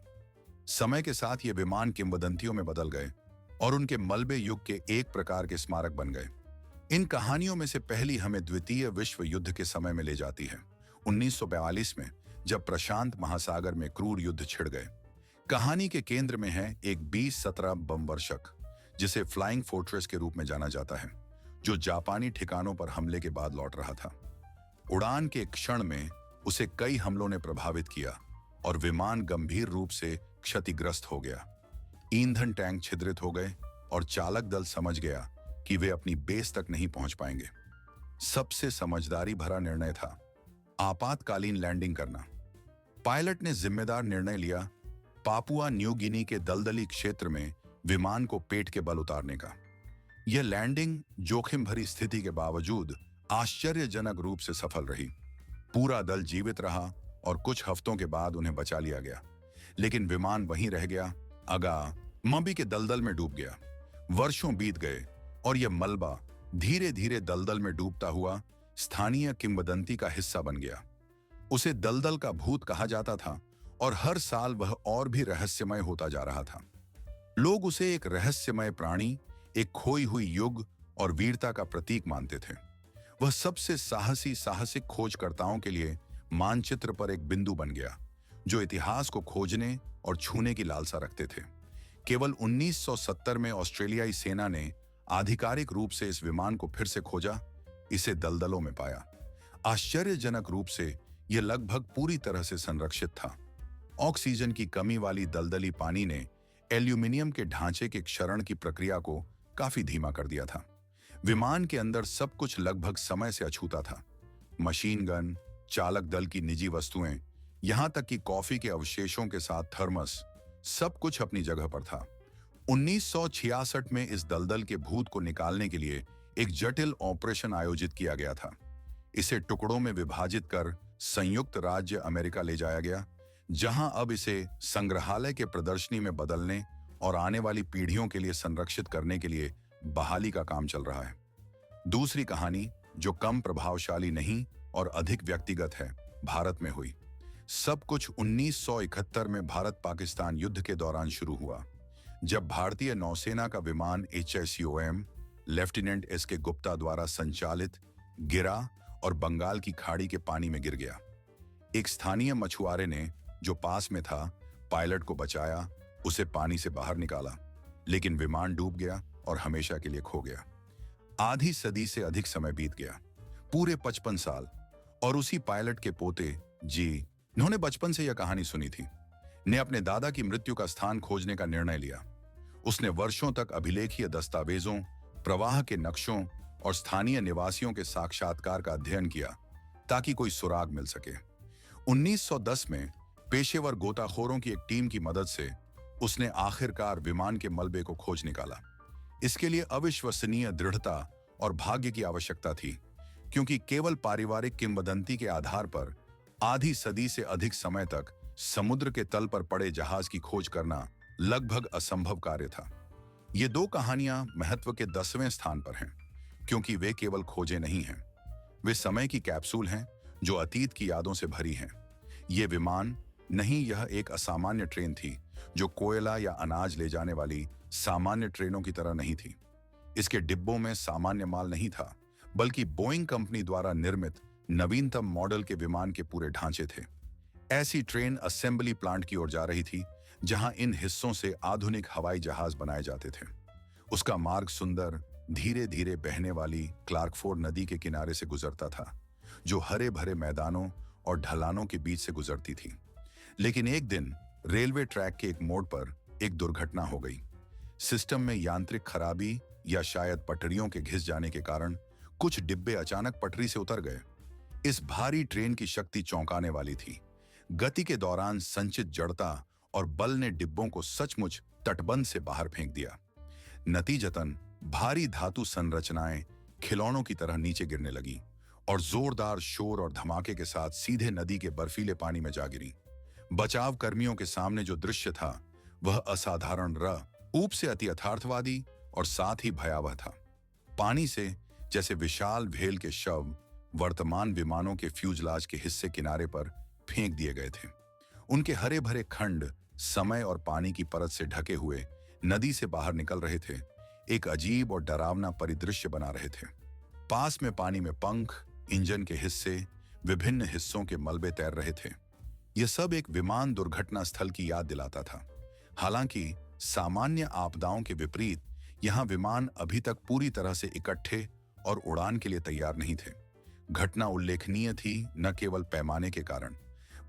समय के साथ ये विमान किंवदंतियों में बदल गए और उनके मलबे युग के एक प्रकार के स्मारक बन गए। इन कहानियों में से पहली हमें द्वितीय विश्व युद्ध के समय में ले जाती है, 1942 में, जब प्रशांत महासागर में क्रूर युद्ध छिड़ गए। कहानी के केंद्र में है एक B-17 बमवर्षक, जिसे फ्लाइंग फोर्ट्रेस के रूप में जाना जाता है, जो जापानी ठिकानों पर हमले के बाद लौट रहा था। उड़ान के क्षण में उसे कई हमलों ने प्रभावित किया और विमान गंभीर रूप से क्षतिग्रस्त हो गया। ईंधन टैंक छिद्रित हो गए और चालक दल समझ गया कि वे अपनी बेस तक नहीं पहुंच पाएंगे। सबसे समझदारी भरा निर्णय था आपातकालीन लैंडिंग करना। पायलट ने जिम्मेदार निर्णय लिया पापुआ न्यू गिनी के दलदली क्षेत्र में विमान को पेट के बल उतारने का। यह लैंडिंग जोखिम भरी स्थिति के बावजूद आश्चर्यजनक रूप से सफल रही। पूरा दल जीवित रहा और कुछ हफ्तों के बाद उन्हें बचा लिया गया, लेकिन विमान वहीं रह गया, मबी के दलदल में डूब गया। वर्षों बीत गए और यह मलबा धीरे धीरे दलदल में डूबता हुआ स्थानीय किंवदंती का हिस्सा बन गया। उसे दलदल का भूत कहा जाता था और हर साल वह और भी रहस्यमय होता जा रहा था। लोग उसे एक रहस्यमय प्राणी, एक खोई हुई युग और वीरता का प्रतीक मानते थे। वह सबसे साहसिक खोजकर्ताओं के लिए मानचित्र पर एक बिंदु बन गया, जो इतिहास को खोजने और छूने की लालसा रखते थे। केवल 1970 में ऑस्ट्रेलियाई सेना ने आधिकारिक रूप से इस विमान को फिर से खोजा, इसे दलदलों में पाया। आश्चर्यजनक रूप से यह लगभग पूरी तरह से संरक्षित था। ऑक्सीजन की कमी वाली दलदली पानी ने एल्यूमिनियम के ढांचे के क्षरण की प्रक्रिया को काफी धीमा कर दिया था। विमान के अंदर सब कुछ लगभग समय से अछूता था। मशीन गन, चालक दल की निजी वस्तुएं, यहां तक कि कॉफी के अवशेषों के साथ थर्मस, सब कुछ अपनी जगह पर था। 1966 में इस दलदल के भूत को निकालने के लिए एक जटिल ऑपरेशन आयोजित किया गया था। इसे टुकड़ों में विभाजित कर संयुक्त राज्य अमेरिका ले जाया गया, जहां अब इसे संग्रहालय के प्रदर्शनी में बदलने और आने वाली पीढ़ियों के लिए संरक्षित करने के लिए बहाली का काम चल रहा है। दूसरी कहानी जो कम प्रभावशाली नहीं और अधिक व्यक्तिगत है, भारत में हुई। सब कुछ 1971 में भारत पाकिस्तान युद्ध के दौरान शुरू हुआ, जब भारतीय नौसेना का विमान HSUM लेफ्टिनेंट SK गुप्ता द्वारा संचालित गिरा और बंगाल की खाड़ी के पानी में गिर गया। एक स्थानीय मछुआरे ने, जो पास में था, पायलट को बचाया, उसे पानी से बाहर निकाला, लेकिन विमान डूब गया और हमेशा के लिए खो गया। आधी सदी से अधिक समय बीत गया, पूरे 55 साल, और उसी पायलट के पोते जी, उन्होंने बचपन से यह कहानी सुनी थी, ने अपने दादा की मृत्यु का स्थान खोजने का निर्णय लिया। उसने वर्षों तक अभिलेखीय दस्तावेजों, प्रवाह के नक्शों और स्थानीय निवासियों के साक्षात्कार का अध्ययन किया ताकि कोई सुराग मिल सके। 1910 में पेशेवर गोताखोरों की एक टीम की मदद से उसने आखिरकार विमान के मलबे को खोज निकाला। इसके लिए अविश्वसनीय दृढ़ता और भाग्य की आवश्यकता थी, क्योंकि केवल पारिवारिक किंवदंती के आधार पर आधी सदी से अधिक समय तक समुद्र के तल पर पड़े जहाज की खोज करना लगभग असंभव कार्य था। ये दो कहानियां महत्व के 10वें स्थान पर हैं, क्योंकि वे केवल खोजे नहीं हैं, वे समय की कैप्सूल हैं जो अतीत की यादों से भरी हैं। ये विमान नहीं, यह एक असामान्य ट्रेन थी जो कोयला या अनाज ले जाने वाली सामान्य ट्रेनों की तरह नहीं थी। इसके डिब्बों में सामान्य माल नहीं था, बल्कि बोइंग कंपनी द्वारा निर्मित नवीनतम मॉडल के विमान के पूरे ढांचे थे। ऐसी ट्रेन असेंबली प्लांट की ओर जा रही थी, जहां इन हिस्सों से आधुनिक हवाई जहाज बनाए जाते थे। उसका मार्ग सुंदर, धीरे धीरे बहने वाली क्लार्कफोर्ड नदी के किनारे से गुजरता था, जो हरे भरे मैदानों और ढलानों के बीच से गुजरती थी। लेकिन एक दिन रेलवे ट्रैक के एक मोड़ पर एक दुर्घटना हो गई। सिस्टम में यांत्रिक खराबी या शायद पटरियों के घिस जाने के कारण कुछ डिब्बे अचानक पटरी से उतर गए। इस भारी ट्रेन की शक्ति चौंकाने वाली थी। गति के दौरान संचित जड़ता और बल ने डिब्बों को सचमुच तटबंध से बाहर फेंक दिया। नतीजतन भारी धातु संरचनाएं खिलौनों की तरह नीचे गिरने लगी और जोरदार शोर और धमाके के साथ सीधे नदी के बर्फीले पानी में जा गिरी। बचाव कर्मियों के सामने जो दृश्य था, वह असाधारण ऊप से अति यथार्थवादी और साथ ही भयावह था। पानी से जैसे विशाल व्हेल के शव वर्तमान विमानों के फ्यूजलाज के हिस्से किनारे पर फेंक दिए गए थे। उनके हरे भरे खंड समय और पानी की परत से ढके हुए नदी से बाहर निकल रहे थे, एक अजीब और डरावना परिदृश्य बना रहे थे। पास में पानी में पंख, इंजन के हिस्से, विभिन्न हिस्सों के मलबे तैर रहे थे। यह सब एक विमान दुर्घटना स्थल की याद दिलाता था। हालांकि सामान्य आपदाओं के विपरीत यहां विमान अभी तक पूरी तरह से इकट्ठे और उड़ान के लिए तैयार नहीं थे। घटना उल्लेखनीय थी न केवल पैमाने के कारण,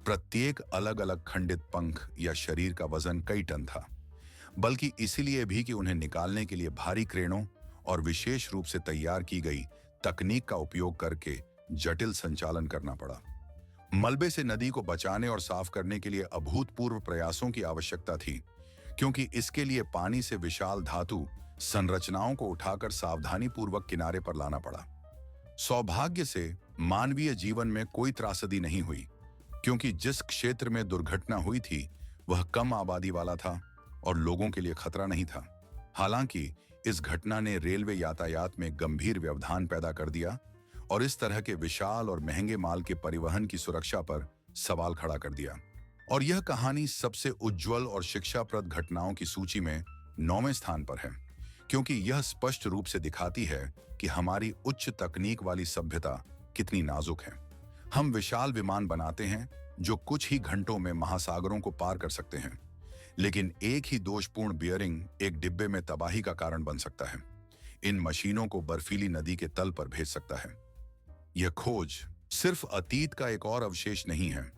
प्रत्येक अलग अलग खंडित पंख या शरीर का वजन कई टन था, बल्कि इसलिए भी कि उन्हें निकालने के लिए भारी क्रेनों और विशेष रूप से तैयार की गई तकनीक का उपयोग करके जटिल संचालन करना पड़ा। मलबे से नदी को बचाने और साफ करने के लिए अभूतपूर्व प्रयासों की आवश्यकता थी, क्योंकि इसके लिए पानी से विशाल धातु संरचनाओं को उठाकर सावधानीपूर्वक किनारे पर लाना पड़ा। सौभाग्य से मानवीय जीवन में कोई त्रासदी नहीं हुई, क्योंकि जिस क्षेत्र में दुर्घटना हुई थी वह कम आबादी वाला था और लोगों के लिए खतरा नहीं था। हालांकि इस घटना ने रेलवे यातायात में गंभीर व्यवधान पैदा कर दिया और इस तरह के विशाल और महंगे माल के परिवहन की सुरक्षा पर सवाल खड़ा कर दिया। और यह कहानी सबसे उज्जवल और शिक्षाप्रद घटनाओं की सूची में 9वें स्थान पर है, क्योंकि यह स्पष्ट रूप से दिखाती है कि हमारी उच्च तकनीक वाली सभ्यता कितनी नाजुक है। हम विशाल विमान बनाते हैं जो कुछ ही घंटों में महासागरों को पार कर सकते हैं, लेकिन एक ही दोषपूर्ण बियरिंग एक डिब्बे में तबाही का कारण बन सकता है, इन मशीनों को बर्फीली नदी के तल पर भेज सकता है। यह खोज सिर्फ अतीत का एक और अवशेष नहीं है,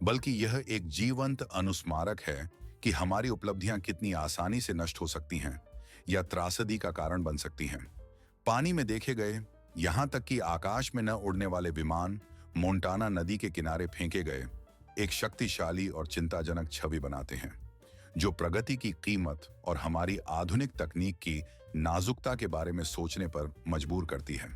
बल्कि यह एक जीवंत अनुस्मारक है कि हमारी उपलब्धियां कितनी आसानी से नष्ट हो सकती हैं या त्रासदी का कारण बन सकती हैं। पानी में देखे गए, यहां तक कि आकाश में न उड़ने वाले विमान मोंटाना नदी के किनारे फेंके गए, एक शक्तिशाली और चिंताजनक छवि बनाते हैं, जो प्रगति की कीमत और हमारी आधुनिक तकनीक की नाजुकता के बारे में सोचने पर मजबूर करती है।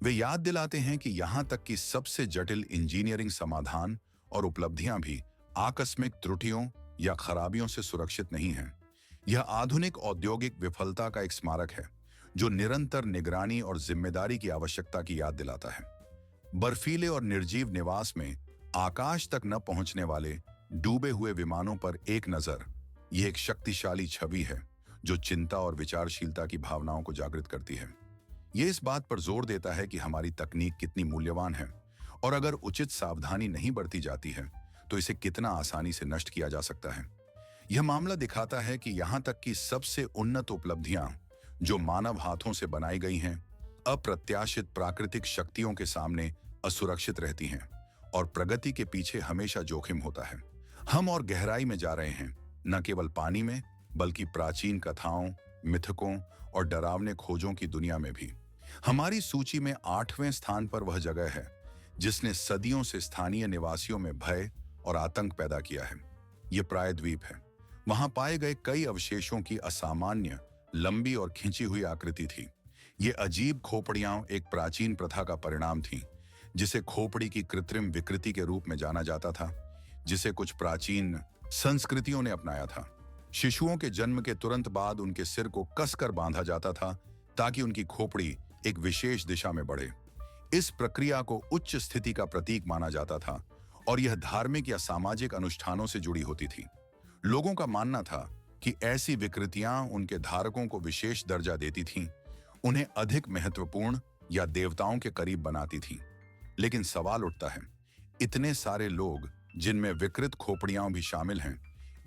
वे याद दिलाते हैं कि यहां तक कि सबसे जटिल इंजीनियरिंग समाधान और उपलब्धियां भी आकस्मिक त्रुटियों या खराबियों से सुरक्षित नहीं हैं। यह आधुनिक औद्योगिक विफलता का एक स्मारक है, जो निरंतर निगरानी और जिम्मेदारी की आवश्यकता की याद दिलाता है। बर्फीले और निर्जीव निवास में आकाश तक न पहुंचने वाले डूबे हुए विमानों पर एक नजर, यह एक शक्तिशाली छवि है जो चिंता और विचारशीलता की भावनाओं को जागृत करती है। यह इस बात पर जोर देता है कि हमारी तकनीक कितनी मूल्यवान है और अगर उचित सावधानी नहीं बरती जाती है तो इसे कितना आसानी से नष्ट किया जा सकता है। यह मामला दिखाता है कि यहां तक कि सबसे उन्नत उपलब्धियां जो मानव हाथों से बनाई गई हैं, अप्रत्याशित प्राकृतिक शक्तियों के सामने असुरक्षित रहती हैं और प्रगति के पीछे हमेशा जोखिम होता है। हम और गहराई में जा रहे हैं, न केवल पानी में बल्कि प्राचीन कथाओं, मिथकों और डरावने खोजों की दुनिया में भी। हमारी सूची में 8वें स्थान पर वह जगह है जिसने सदियों से स्थानीय निवासियों में भय और आतंक पैदा किया है। यह प्रायद्वीप है। वहां पाए गए कई अवशेषों की असामान्य, लंबी और खिंची हुई आकृति थी। ये अजीब खोपड़ियां एक प्राचीन प्रथा का परिणाम थीं, जिसे खोपड़ी की कृत्रिम विकृति के रूप में जाना जाता था, जिसे कुछ प्राचीन संस्कृतियों ने अपनाया था। शिशुओं के जन्म के तुरंत बाद उनके सिर को कसकर बांधा जाता था ताकि उनकी खोपड़ी एक विशेष दिशा में बढ़े। इस प्रक्रिया को उच्च स्थिति का प्रतीक माना जाता था और यह धार्मिक या सामाजिक अनुष्ठानों से जुड़ी होती थी। लोगों का मानना था कि ऐसी विकृतियां उनके धारकों को विशेष दर्जा देती थीं, उन्हें अधिक महत्वपूर्ण या देवताओं के करीब बनाती थीं। लेकिन सवाल उठता है, इतने सारे लोग, जिनमें विकृत खोपड़ियां भी शामिल हैं,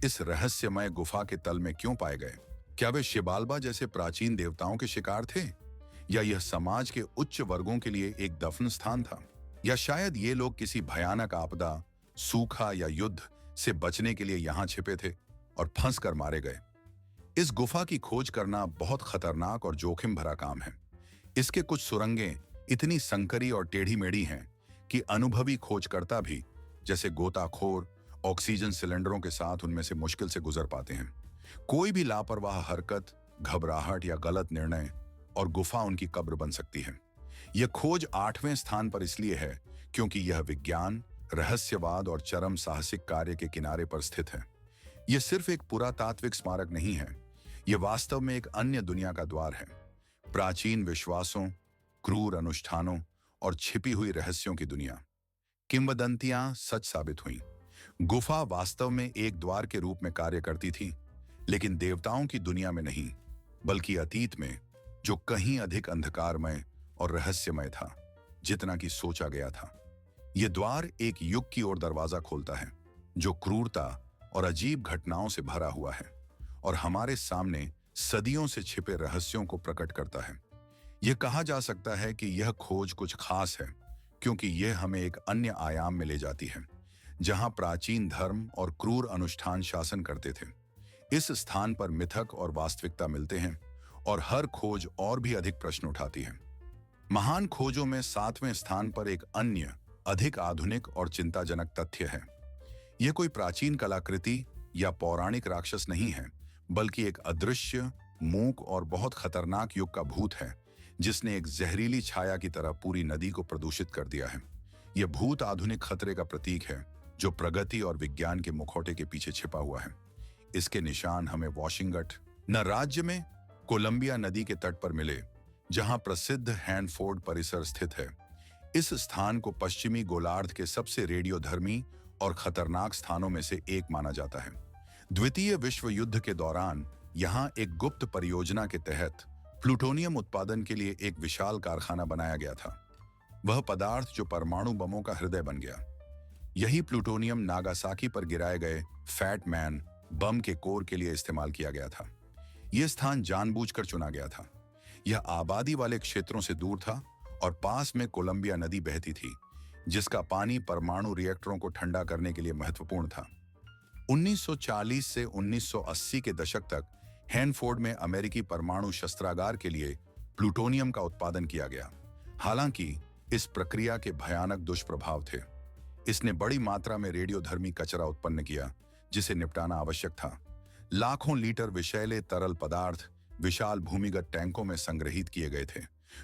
इस रहस्यमय गुफा के तल में क्यों पाए गए? क्या वे शिबाल्बा जैसे प्राचीन देवताओं के शिकार थे, या यह समाज के उच्च वर्गों के लिए एक दफन स्थान था? या शायद ये लोग किसी भयानक आपदा, सूखा या युद्ध से बचने के लिए यहां छिपे थे और फंस कर मारे गए? इस गुफा की खोज करना बहुत खतरनाक और जोखिम भरा काम है। इसके कुछ सुरंगें इतनी संकरी और टेढ़ी मेढ़ी हैं कि अनुभवी खोजकर्ता भी, जैसे गोताखोर, ऑक्सीजन सिलेंडरों के साथ उनमें से मुश्किल से गुजर पाते हैं। कोई भी लापरवाह हरकत, घबराहट या गलत निर्णय और गुफा उनकी कब्र बन सकती है। यह खोज 8वें स्थान पर इसलिए है क्योंकि यह विज्ञान, रहस्यवाद और चरम साहसिक कार्य के किनारे पर स्थित है। यह सिर्फ एक पुरातात्विक स्मारक नहीं है, यह वास्तव में एक अन्य दुनिया का द्वार है। प्राचीन विश्वासों, क्रूर अनुष्ठानों और छिपी हुई रहस्यों की दुनिया। किंवदंतियां सच साबित हुईं। गुफा वास्तव में एक द्वार के रूप में कार्य करती थी, लेकिन देवताओं की दुनिया में नहीं, बल्कि अतीत में, जो कहीं अधिक अंधकारमय और रहस्यमय था जितना कि सोचा गया था। यह द्वार एक युग की ओर दरवाजा खोलता है, जो क्रूरता और अजीब घटनाओं से भरा हुआ है और हमारे सामने सदियों से छिपे रहस्यों को प्रकट करता है। यह कहा जा सकता है कि यह खोज कुछ खास है क्योंकि यह हमें एक अन्य आयाम में ले जाती है, जहां प्राचीन धर्म और क्रूर अनुष्ठान शासन करते थे। इस स्थान पर मिथक और वास्तविकता मिलते हैं और हर खोज और भी अधिक प्रश्न उठाती है। महान खोजों में 7वें स्थान पर एक अन्य, अधिक आधुनिक और चिंताजनक तथ्य है। यह कोई प्राचीन कलाकृति या पौराणिक राक्षस नहीं है, बल्कि एक अदृश्य, मूक और बहुत खतरनाक युग का भूत है, जिसने एक जहरीली छाया की तरह पूरी नदी को प्रदूषित कर दिया है। यह भूत आधुनिक खतरे का प्रतीक है, जो प्रगति और विज्ञान के मुखौटे के पीछे छिपा हुआ है। इसके निशान हमें वॉशिंगटन राज्य में कोलंबिया नदी के तट पर मिले, जहां प्रसिद्ध हैनफोर्ड परिसर स्थित है। इस स्थान को पश्चिमी गोलार्ध के सबसे रेडियोधर्मी और खतरनाक स्थानों में से एक माना जाता है। द्वितीय विश्व युद्ध के दौरान यहां एक गुप्त परियोजना के तहत प्लूटोनियम उत्पादन के लिए एक विशाल कारखाना बनाया गया था। वह पदार्थ जो परमाणु बमों का हृदय बन गया। यही प्लूटोनियम नागासाकी पर गिराए गए फैट मैन बम के कोर के लिए इस्तेमाल किया गया था। यह स्थान जानबूझकर चुना गया था। यह आबादी वाले क्षेत्रों से दूर था और पास में कोलंबिया नदी बहती थी, जिसका पानी परमाणु रिएक्टरों को ठंडा करने के लिए महत्वपूर्ण था। 1940 से 1980 के दशक तक हैनफोर्ड में अमेरिकी परमाणु शस्त्रागार के लिए प्लूटोनियम का उत्पादन किया गया। हालांकि इस प्रक्रिया के भयानक दुष्प्रभाव थे। इसने बड़ी मात्रा में रेडियोधर्मी कचरा उत्पन्न किया, जिसे निपटाना आवश्यक था। लाखों लीटर विषैले तरल पदार्थ विशाल भूमिगत टैंकों में संग्रहित किए गए थे,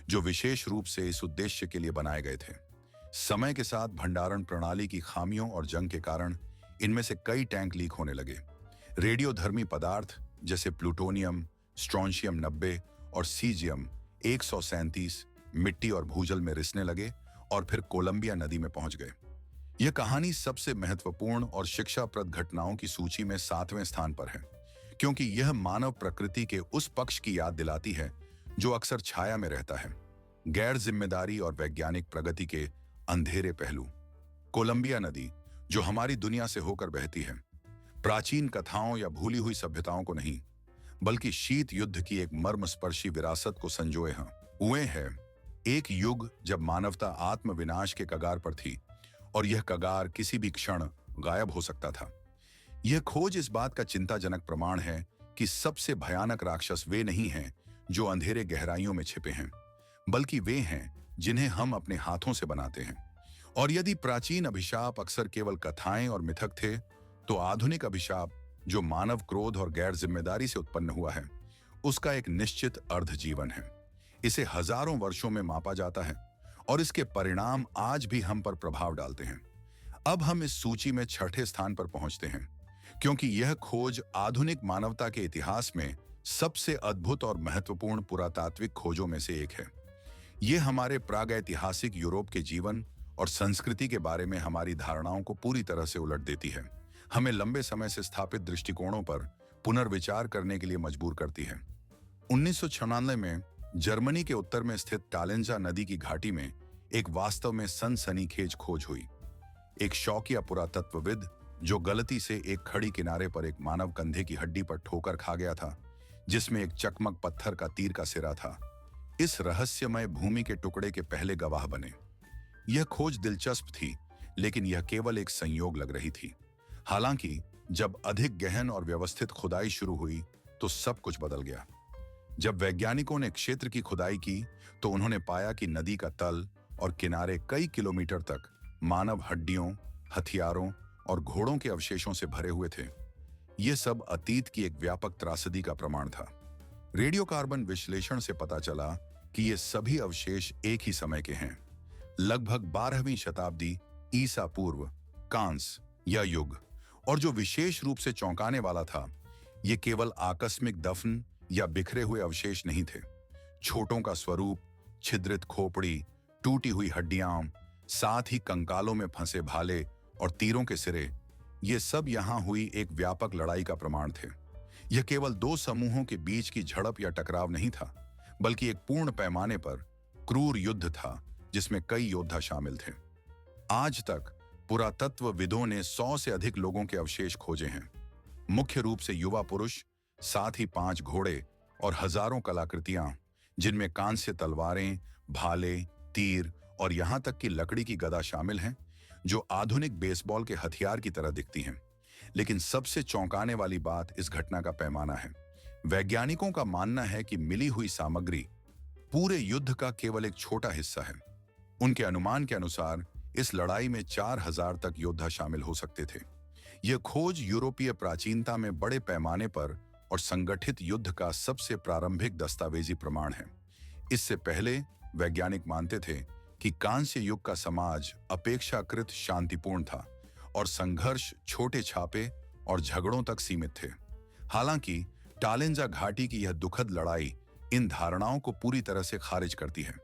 जो विशेष रूप से इस उद्देश्य के लिए बनाए गए थे। समय के साथ भंडारण प्रणाली की खामियों और जंग के कारण इनमें से कई टैंक लीक होने लगे। रेडियोधर्मी पदार्थ जैसे प्लूटोनियम, स्ट्रोंशियम 90 और सीजियम 137 मिट्टी और भूजल में रिसने लगे और फिर कोलंबिया नदी में पहुंच गए। यह कहानी सबसे महत्वपूर्ण और शिक्षाप्रद घटनाओं की सूची में 7वें स्थान पर है, क्योंकि यह मानव प्रकृति के उस पक्ष की याद दिलाती है जो अक्सर छाया में रहता है, गैर जिम्मेदारी और वैज्ञानिक प्रगति के अंधेरे पहलू। कोलंबिया नदी, जो हमारी दुनिया से होकर बहती है, प्राचीन कथाओं या भूली हुई सभ्यताओं को नहीं, बल्कि शीत युद्ध की एक मर्मस्पर्शी विरासत को संजोए हुए है। एक युग जब मानवता आत्मविनाश के कगार पर थी और यह कगार किसी भी क्षण गायब हो सकता था। यह खोज इस बात का चिंताजनक प्रमाण है कि सबसे भयानक राक्षस वे नहीं हैं जो अंधेरे गहराइयों में छिपे हैं, बल्कि वे हैं जिन्हें हम अपने हाथों से बनाते हैं। और यदि प्राचीन अभिशाप अक्सर केवल कथाएं और मिथक थे, तो आधुनिक अभिशाप, जो मानव क्रोध और गैर जिम्मेदारी से उत्पन्न हुआ है, उसका एक निश्चित अर्ध जीवन है। इसे हजारों वर्षों में मापा जाता है और इसके परिणाम आज भी हम पर प्रभाव डालते हैं। अब हम इस सूची में 6ठे स्थान पर पहुंचते हैं, क्योंकि यह खोज आधुनिक मानवता के इतिहास में सबसे अद्भुत और महत्वपूर्ण पुरातात्विक खोजों में से एक है। यह हमारे प्रागैतिहासिक यूरोप के जीवन और संस्कृति के बारे में हमारी धारणाओं को पूरी तरह से उलट देती है, हमें लंबे समय से स्थापित दृष्टिकोणों पर पुनर्विचार करने के लिए मजबूर करती है। 1996 में जर्मनी के उत्तर में स्थित टालेंजा नदी की घाटी में एक वास्तव में सनसनीखेज खोज हुई। एक शौकिया पुरातत्वविद जो गलती से एक खड़ी किनारे पर एक मानव कंधे की हड्डी पर ठोकर खा गया था, जिसमें एक चकमक पत्थर का तीर का सिरा था, इस रहस्यमय भूमि के टुकड़े के पहले गवाह बने। यह खोज दिलचस्प थी, लेकिन यह केवल एक संयोग लग रही थी। हालांकि जब अधिक गहन और व्यवस्थित खुदाई शुरू हुई तो सब कुछ बदल गया। जब वैज्ञानिकों ने क्षेत्र की खुदाई की तो उन्होंने पाया कि नदी का तल और किनारे कई किलोमीटर तक मानव हड्डियों, हथियारों और घोड़ों के अवशेषों से भरे हुए थे। यह सब अतीत की एक व्यापक त्रासदी का प्रमाण था। रेडियोकार्बन विश्लेषण से पता चला कि ये सभी अवशेष एक ही समय के हैं, लगभग 12वीं शताब्दी ईसा पूर्व कांस या युग। और जो विशेष रूप से चौंकाने वाला था, ये केवल आकस्मिक दफन या बिखरे हुए अवशेष नहीं थे। छोटों का स्वरूप, छिद्रित खोपड़ी, टूटी हुई हड्डियां, साथ ही कंकालों में फंसे भाले और तीरों के सिरे, ये सब यहां हुई एक व्यापक लड़ाई का प्रमाण थे। यह केवल दो समूहों के बीच की झड़प या टकराव नहीं था, बल्कि एक पूर्ण पैमाने पर क्रूर युद्ध था जिसमें कई योद्धा शामिल थे। आज तक पुरातत्वविदों ने 100 से अधिक लोगों के अवशेष खोजे हैं, मुख्य रूप से युवा पुरुष, साथ ही 5 घोड़े और हजारों कलाकृतियां, जिनमें कांस्य तलवारें, भाले, तीर और यहां तक कि लकड़ी की गदा शामिल हैं, जो आधुनिक बेसबॉल के हथियार की तरह दिखती हैं। लेकिन सबसे चौंकाने वाली बात इस घटना का पैमाना है। वैज्ञानिकों का मानना है कि मिली हुई सामग्री पूरे युद्ध का केवल एक छोटा हिस्सा है। उनके अनुमान के अनुसार इस लड़ाई में 4000 तक योद्धा शामिल हो सकते थे। यह खोज यूरोपीय प्राचीनता में बड़े पैमाने पर और संगठित युद्ध का सबसे प्रारंभिक दस्तावेजी प्रमाण है। इससे पहले वैज्ञानिक मानते थे कि कांस्य युग का समाज अपेक्षाकृत शांतिपूर्ण था और संघर्ष छोटे छापे और झगड़ों तक सीमित थे। हालांकि टालेंजा घाटी की यह दुखद लड़ाई इन धारणाओं को पूरी तरह से खारिज करती है।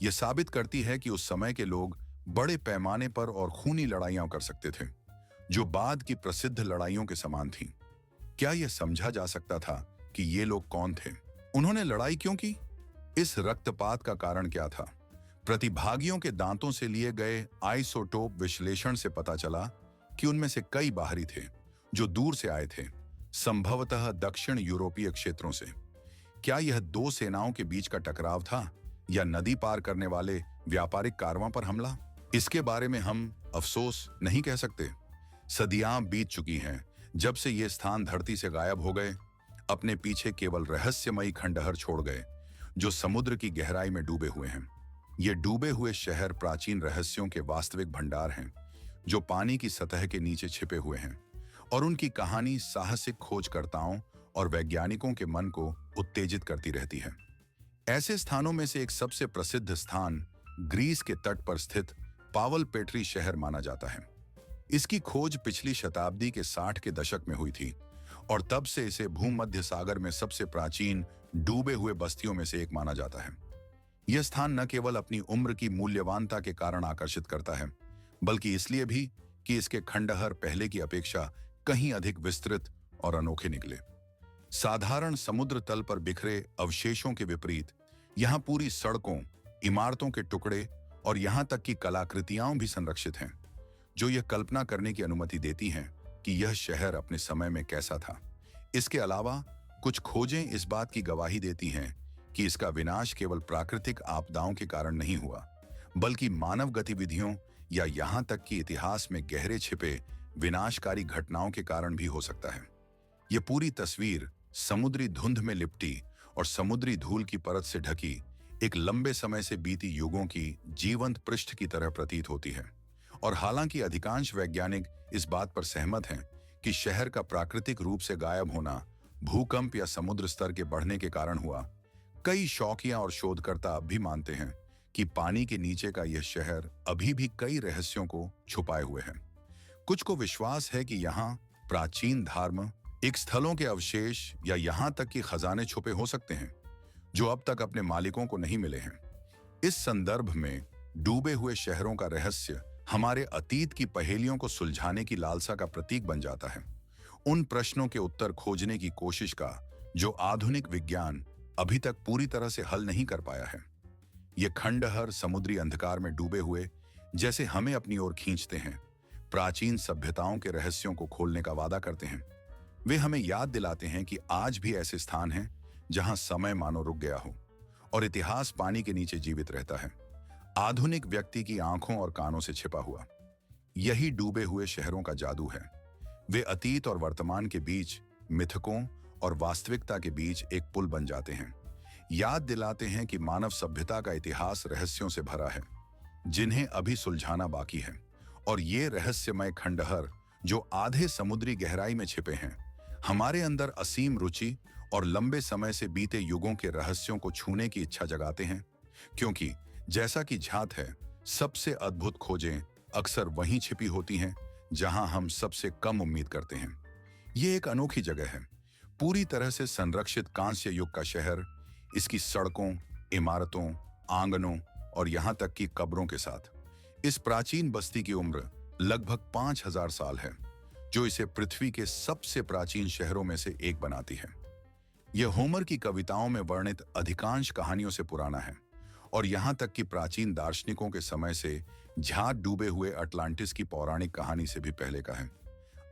यह साबित करती है कि उस समय के लोग बड़े पैमाने पर और खूनी लड़ाइयां कर सकते थे, जो बाद की प्रसिद्ध लड़ाइयों के समान थीं। क्या यह समझा जा सकता था कि ये लोग कौन थे? उन्होंने लड़ाई क्यों की? इस रक्तपात का कारण क्या था? प्रतिभागियों के दांतों से लिए गए आइसोटोप विश्लेषण से पता चला कि उनमें से कई बाहरी थे, जो दूर से आए थे, संभवतः दक्षिण यूरोपीय क्षेत्रों से। क्या यह दो सेनाओं के बीच का टकराव था या नदी पार करने वाले व्यापारिक कारवां पर हमला? इसके बारे में हम अफसोस नहीं कह सकते। सदियां बीत चुकी हैं जब से ये स्थान धरती से गायब हो गए, अपने पीछे केवल रहस्यमयी खंडहर छोड़ गए जो समुद्र की गहराई में डूबे हुए हैं। ये डूबे हुए शहर प्राचीन रहस्यों के वास्तविक भंडार हैं, जो पानी की सतह के नीचे छिपे हुए हैं, और उनकी कहानी साहसिक खोजकर्ताओं और वैज्ञानिकों के मन को उत्तेजित करती रहती है। ऐसे स्थानों में से एक सबसे प्रसिद्ध स्थान ग्रीस के तट पर स्थित पावलपेट्री शहर माना जाता है। इसकी खोज पिछली शताब्दी के 60 के दशक में हुई थी और तब से इसे भूमध्य सागर में सबसे प्राचीन डूबे हुए बस्तियों में से एक माना जाता है। यह स्थान न केवल अपनी उम्र की मूल्यवानता के कारण आकर्षित करता है, बल्कि इसलिए भी कि इसके खंडहर पहले की अपेक्षा कहीं अधिक विस्तृत और अनोखे निकले। साधारण समुद्र तल पर बिखरे अवशेषों के विपरीत यहाँ पूरी सड़कों, इमारतों के टुकड़े और यहाँ तक कि कलाकृतियां भी संरक्षित हैं, जो यह कल्पना करने की अनुमति देती हैं कि यह शहर अपने समय में कैसा था। इसके अलावा कुछ खोजें इस बात की गवाही देती हैं कि इसका विनाश केवल प्राकृतिक आपदाओं के कारण नहीं हुआ, बल्कि मानव गतिविधियों या यहाँ तक कि इतिहास में गहरे छिपे विनाशकारी घटनाओं के कारण भी हो सकता है। यह पूरी तस्वीर समुद्री धुंध में लिपटी और समुद्री धूल की परत से ढकी एक लंबे समय से बीती युगों की जीवंत पृष्ठ की तरह प्रतीत होती है। और हालांकि अधिकांश वैज्ञानिक इस बात पर सहमत हैं कि शहर का प्राकृतिक रूप से गायब होना भूकंप या समुद्र स्तर के बढ़ने के कारण हुआ, कई शौकिया और शोधकर्ता अब भी मानते हैं कि पानी के नीचे का यह शहर अभी भी कई रहस्यों को छुपाए हुए है। कुछ को विश्वास है कि यहाँ प्राचीन धार्मिक स्थलों के अवशेष या यहाँ तक कि खजाने छुपे हो सकते हैं, जो अब तक अपने मालिकों को नहीं मिले हैं। इस संदर्भ में डूबे हुए शहरों का रहस्य हमारे अतीत की पहेलियों को सुलझाने की लालसा का प्रतीक बन जाता है, उन प्रश्नों के उत्तर खोजने की कोशिश का जो आधुनिक विज्ञान अभी तक पूरी तरह से हल नहीं कर पाया है। ये खंडहर समुद्री अंधकार में डूबे हुए जैसे हमें अपनी ओर खींचते हैं, प्राचीन सभ्यताओं के रहस्यों को खोलने का वादा करते हैं। वे हमें याद दिलाते हैं कि आज भी ऐसे स्थान हैं जहां समय मानो रुक गया हो और इतिहास पानी के नीचे जीवित रहता है, आधुनिक व्यक्ति की आंखों और कानों से छिपा हुआ। यही डूबे हुए शहरों का जादू है। वे अतीत और वर्तमान के बीच, मिथकों और वास्तविकता के बीच एक पुल बन जाते हैं, याद दिलाते हैं कि मानव सभ्यता का इतिहास रहस्यों से भरा है, जिन्हें अभी सुलझाना बाकी है। और ये रहस्यमय खंडहर जो आधे समुद्री गहराई में छिपे हैं, हमारे अंदर असीम रुचि और लंबे समय से बीते युगों के रहस्यों को छूने की इच्छा जगाते हैं। क्योंकि जैसा कि झात है, सबसे अद्भुत खोजें अक्सर वहीं छिपी होती हैं जहां हम सबसे कम उम्मीद करते हैं। ये एक अनोखी जगह है, पूरी तरह से संरक्षित कांस्य युग का शहर, इसकी सड़कों, इमारतों, आंगनों और यहां तक कि कब्रों के साथ। इस प्राचीन बस्ती की उम्र लगभग 5000 साल है, जो इसे पृथ्वी के सबसे प्राचीन शहरों में से एक बनाती है। यह होमर की कविताओं में वर्णित अधिकांश कहानियों से पुराना है और यहां तक कि प्राचीन दार्शनिकों के समय से झाग डूबे हुए अटलांटिस की पौराणिक कहानी से भी पहले का है।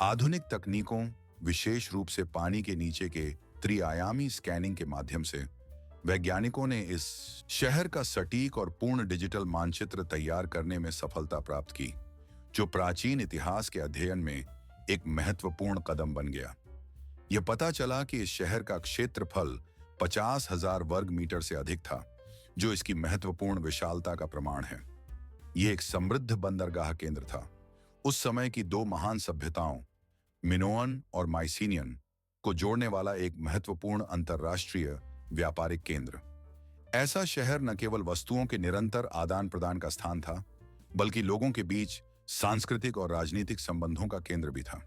आधुनिक तकनीकों, विशेष रूप से पानी के नीचे के त्रिआयामी स्कैनिंग के माध्यम से वैज्ञानिकों ने इस शहर का सटीक और पूर्ण डिजिटल मानचित्र तैयार करने में सफलता प्राप्त की, जो प्राचीन इतिहास के अध्ययन में एक महत्वपूर्ण कदम बन गया। यह पता चला कि इस शहर का क्षेत्रफल 50,000 वर्ग मीटर से अधिक था, जो इसकी महत्वपूर्ण विशालता का प्रमाण है। यह एक समृद्ध बंदरगाह केंद्र था, उस समय की दो महान सभ्यताओं मिनोअन और माइसिनियन को जोड़ने वाला एक महत्वपूर्ण अंतर्राष्ट्रीय व्यापारिक केंद्र। ऐसा शहर न केवल वस्तुओं के निरंतर आदान प्रदान का स्थान था, बल्कि लोगों के बीच सांस्कृतिक और राजनीतिक संबंधों का केंद्र भी था।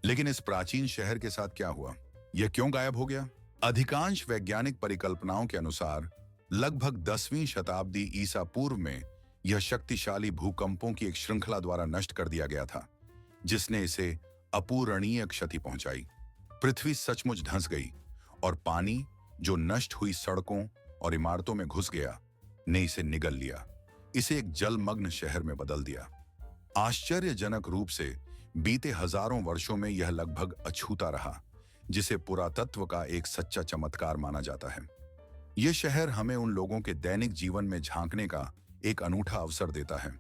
लेकिन इस प्राचीन शहर के साथ क्या हुआ? यह क्यों गायब हो गया? अधिकांश वैज्ञानिक परिकल्पनाओं के अनुसार लगभग 10वीं शताब्दी ईसा पूर्व में यह शक्तिशाली भूकंपों की एक श्रृंखला द्वारा नष्ट कर दिया गया था, जिसने इसे अपूरणीय क्षति पहुंचाई। पृथ्वी सचमुच धंस गई और पानी, जो नष्ट हुई सड़कों और इमारतों में घुस गया, ने इसे निगल लिया, इसे एक जलमग्न शहर में बदल दिया। आश्चर्यजनक रूप से बीते हजारों वर्षों में यह लगभग अछूता रहा, जिसे पुरातत्व का एक सच्चा चमत्कार माना जाता है। यह शहर हमें उन लोगों के दैनिक जीवन में झांकने का एक अनूठा अवसर देता है,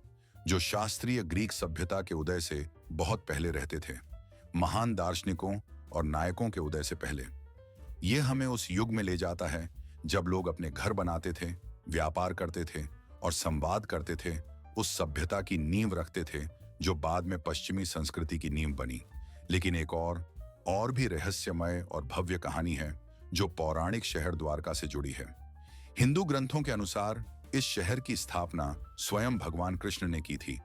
जो शास्त्रीय ग्रीक सभ्यता के उदय से बहुत पहले रहते थे, महान दार्शनिकों और नायकों के उदय से पहले। यह हमें उस युग में ले जाता है जब लोग अपने घर बनाते थे, व्यापार करते थे और संवाद करते थे, उस सभ्यता की नींव रखते थे जो बाद में पश्चिमी संस्कृति की नींव बनी। लेकिन एक और भी रहस्यमय और भव्य कहानी है जो पौराणिक शहर द्वारका से जुड़ी है। हिंदू ग्रंथों के अनुसार इस शहर की स्थापना स्वयं भगवान कृष्ण ने की थी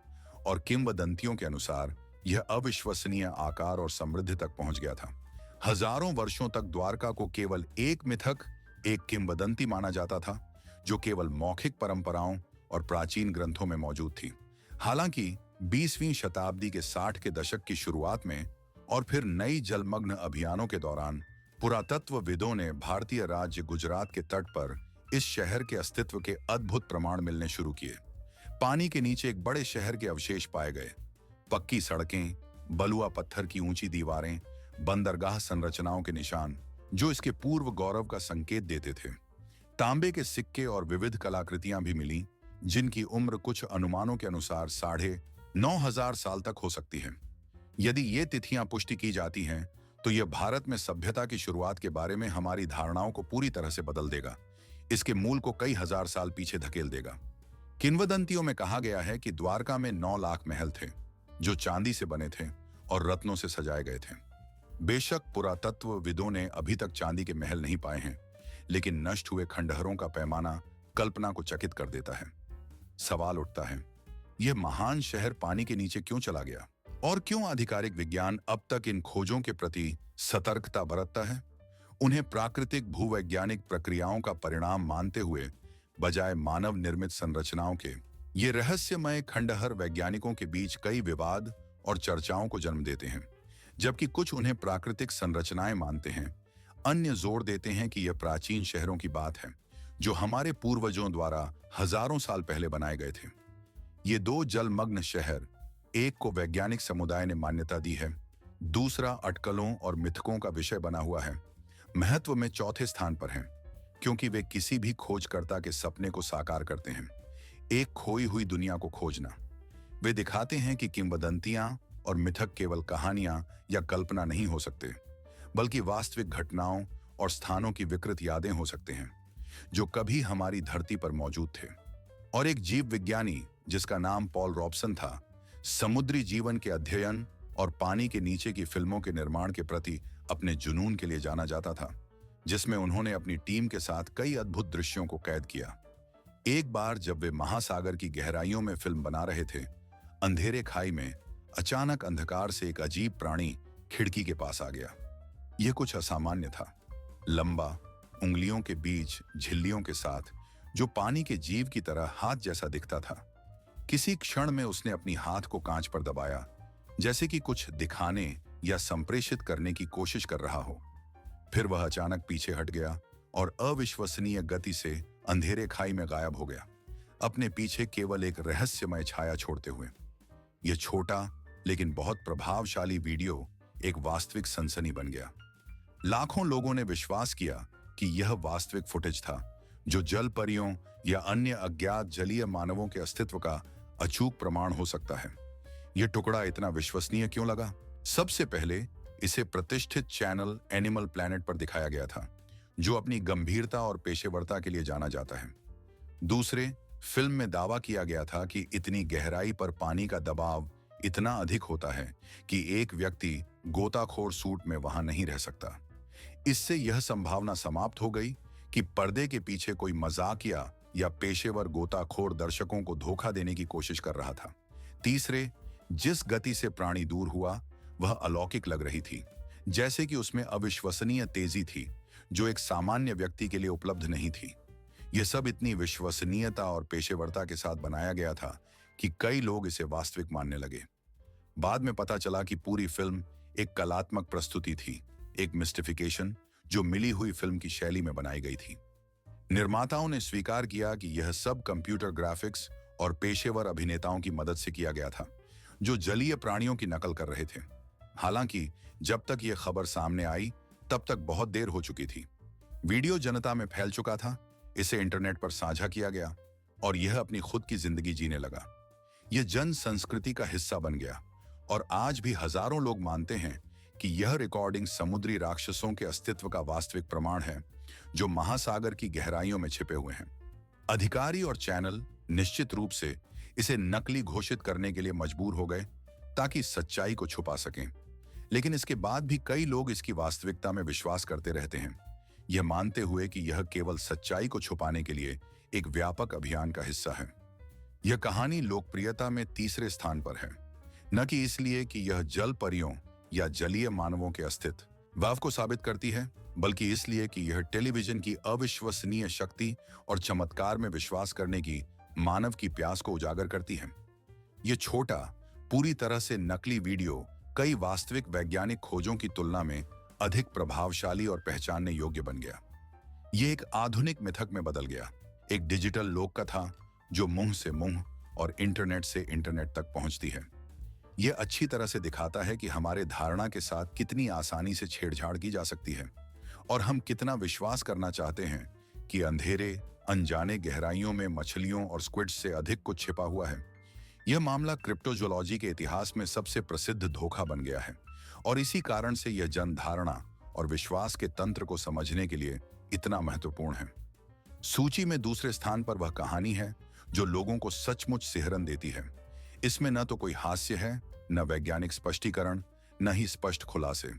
और किंवदंतियों के अनुसार यह अविश्वसनीय आकार और समृद्धि तक पहुंच गया था। हजारों वर्षों तक द्वारका को केवल एक मिथक, एक किंवदंती माना जाता था, जो केवल मौखिक परंपराओं और प्राचीन ग्रंथों में मौजूद थी। हालांकि 20वीं शताब्दी के 60 के दशक की शुरुआत में और फिर नई जलमग्न अभियानों के दौरान पुरातत्वविदों ने भारतीय राज्य गुजरात के तट पर इस शहर के अस्तित्व के अद्भुत प्रमाण मिलने शुरू किए। पानी के नीचे एक बड़े शहर के अवशेष पाए गए। पक्की सड़कें, बलुआ पत्थर की ऊंची दीवारें, बंदरगाह संरचनाओं के निशान, जो इसके पूर्व गौरव का संकेत देते थे। तांबे के सिक्के और विविध कलाकृतियां भी मिली, जिनकी उम्र कुछ अनुमानों के अनुसार 9,500 साल तक हो सकती है। यदि ये तिथियां पुष्टि की जाती हैं, तो यह भारत में सभ्यता की शुरुआत के बारे में हमारी धारणाओं को पूरी तरह से बदल देगा। इसके मूल को कई हजार साल पीछे धकेल देगा। किंवदंतियों में कहा गया है कि द्वारका में 9 लाख महल थे, जो चांदी से बने थे और रत्नों से सजाए गए थे। बेशक पुरातत्वविदों ने अभी तक चांदी के महल नहीं पाए हैं, लेकिन नष्ट हुए खंडहरों का पैमाना कल्पना को चकित कर देता है। सवाल उठता है, यह महान शहर पानी के नीचे क्यों चला गया? और क्यों आधिकारिक विज्ञान अब तक इन खोजों के प्रति सतर्कता बरतता है? उन्हें प्राकृतिक भूवैज्ञानिक प्रक्रियाओं का परिणाम मानते हुए बजाय मानव निर्मित संरचनाओं के, ये रहस्यमय खंडहर वैज्ञानिकों के बीच कई विवाद और चर्चाओं को जन्म देते हैं। जबकि कुछ उन्हें प्राकृतिक संरचनाएं मानते हैं, अन्य जोर देते हैं कि यह प्राचीन शहरों की बात है, जो हमारे पूर्वजों द्वारा हजारों साल पहले बनाए गए थे। ये दो जलमग्न शहर, एक को वैज्ञानिक समुदाय ने मान्यता दी है, दूसरा अटकलों और मिथकों का विषय बना हुआ है। महत्व में चौथे स्थान पर हैं, क्योंकि वे किसी भी खोजकर्ता के सपने को साकार करते हैं, एक खोई हुई दुनिया को खोजना। वे दिखाते हैं कि किंवदंतियां और मिथक केवल कहानियां या कल्पना नहीं हो सकते, बल्कि वास्तविक घटनाओं और स्थानों की विकृत यादें हो सकते हैं, जो कभी हमारी धरती पर मौजूद थे। और एक जीव विज्ञानी जिसका नाम पॉल रॉबसन था, समुद्री जीवन के अध्ययन और पानी के नीचे की फिल्मों के निर्माण के प्रति अपने जुनून के लिए जाना जाता था, जिसमें उन्होंने अपनी टीम के साथ कई अद्भुत दृश्यों को कैद किया। एक बार जब वे महासागर की गहराइयों में फिल्म बना रहे थे, अंधेरे खाई में अचानक अंधकार से एक अजीब प्राणी खिड़की के पास आ गया। यह कुछ असामान्य था, लंबा, उंगलियों के बीच झिल्लियों के साथ, जो पानी के जीव की तरह हाथ जैसा दिखता था। किसी क्षण में उसने अपनी हाथ को कांच पर दबाया, जैसे कि कुछ दिखाने या संप्रेषित करने की कोशिश कर रहा हो। फिर वह अचानक पीछे हट गया और अविश्वसनीय गति से अंधेरे खाई में गायब हो गया, अपने पीछे केवल एक रहस्यमय छाया छोड़ते हुए। यह छोटा लेकिन बहुत प्रभावशाली वीडियो एक वास्तविक सनसनी बन गया। लाखों लोगों ने विश्वास किया कि यह वास्तविक फुटेज था, जो जल परियों या अन्य अज्ञात जलीय मानवों के अस्तित्व का अचूक प्रमाण हो सकता है। यह टुकड़ा इतना विश्वसनीय क्यों लगा? सबसे पहले इसे प्रतिष्ठित चैनल एनिमल प्लैनेट पर दिखाया गया था, जो अपनी गंभीरता और पेशेवरता के लिए जाना जाता है। दूसरे, फिल्म में दावा किया गया था कि इतनी गहराई पर पानी का दबाव इतना अधिक होता है कि एक व्यक्ति गोताखोर सूट में वहां नहीं रह सकता। इससे यह संभावना समाप्त हो गई कि पर्दे के पीछे कोई मजाकिया या पेशेवर गोताखोर दर्शकों को धोखा देने की कोशिश कर रहा था। तीसरे, जिस गति से प्राणी दूर हुआ वह अलौकिक लग रही थी, जैसे कि उसमें अविश्वसनीय तेजी थी, जो एक सामान्य व्यक्ति के लिए उपलब्ध नहीं थी। यह सब इतनी विश्वसनीयता और पेशेवरता के साथ बनाया गया था कि कई लोग इसे वास्तविक मानने लगे। बाद में पता चला कि पूरी फिल्म एक कलात्मक प्रस्तुति थी, एक मिस्टिफिकेशन जो मिली हुई फिल्म की शैली में बनाई गई थी। निर्माताओं ने स्वीकार किया कि यह सब कंप्यूटर ग्राफिक्स और पेशेवर अभिनेताओं की मदद से किया गया था, जो जलीय प्राणियों की नकल कर रहे थे। हालांकि जब तक यह खबर सामने आई, तब तक बहुत देर हो चुकी थी। वीडियो जनता में फैल चुका था, इसे इंटरनेट पर साझा किया गया और यह अपनी खुद की जिंदगी जीने लगा। यह जन संस्कृति का हिस्सा बन गया और आज भी हजारों लोग मानते हैं कि यह रिकॉर्डिंग समुद्री राक्षसों के अस्तित्व का वास्तविक प्रमाण है, जो महासागर की गहराइयों में छिपे हुए हैं। अधिकारी और चैनल निश्चित रूप से इसे नकली घोषित करने के लिए मजबूर हो गए, ताकि सच्चाई को छुपा सकें। लेकिन इसके बाद भी कई लोग इसकी वास्तविकता में विश्वास करते रहते हैं, यह मानते हुए कि यह केवल सच्चाई को छुपाने के लिए एक व्यापक अभियान का हिस्सा है। यह कहानी लोकप्रियता में तीसरे स्थान पर है, न कि इसलिए कि यह जल परियों या जलीय मानवों के अस्तित्व, वाव को साबित करती है, बल्कि इसलिए कि यह टेलीविजन की अविश्वसनीय शक्ति और चमत्कार में विश्वास करने की मानव की प्यास को उजागर करती है। यह छोटा, पूरी तरह से नकली वीडियो कई वास्तविक वैज्ञानिक खोजों की तुलना में अधिक प्रभावशाली और पहचानने योग्य बन गया। यह एक आधुनिक मिथक में बदल गया, एक डिजिटल लोक कथा जो मुंह से मुंह और इंटरनेट से इंटरनेट तक पहुंचती है। यह अच्छी तरह से दिखाता है कि हमारे धारणा के साथ कितनी आसानी से छेड़छाड़ की जा सकती है और हम कितना विश्वास करना चाहते हैं कि अंधेरे, अनजाने गहराइयों में मछलियों और स्क्विड्स से अधिक कुछ छिपा हुआ है। यह मामला क्रिप्टोजोलॉजी के इतिहास में सबसे प्रसिद्ध धोखा बन गया है और इसी कारण से यह जनधारणा और विश्वास के तंत्र को समझने के लिए इतना महत्वपूर्ण है। सूची में दूसरे स्थान पर वह कहानी है जो लोगों को सचमुच सिहरन देती है। इसमें न तो कोई हास्य है, न वैज्ञानिक स्पष्टीकरण, न ही स्पष्ट खुलासे।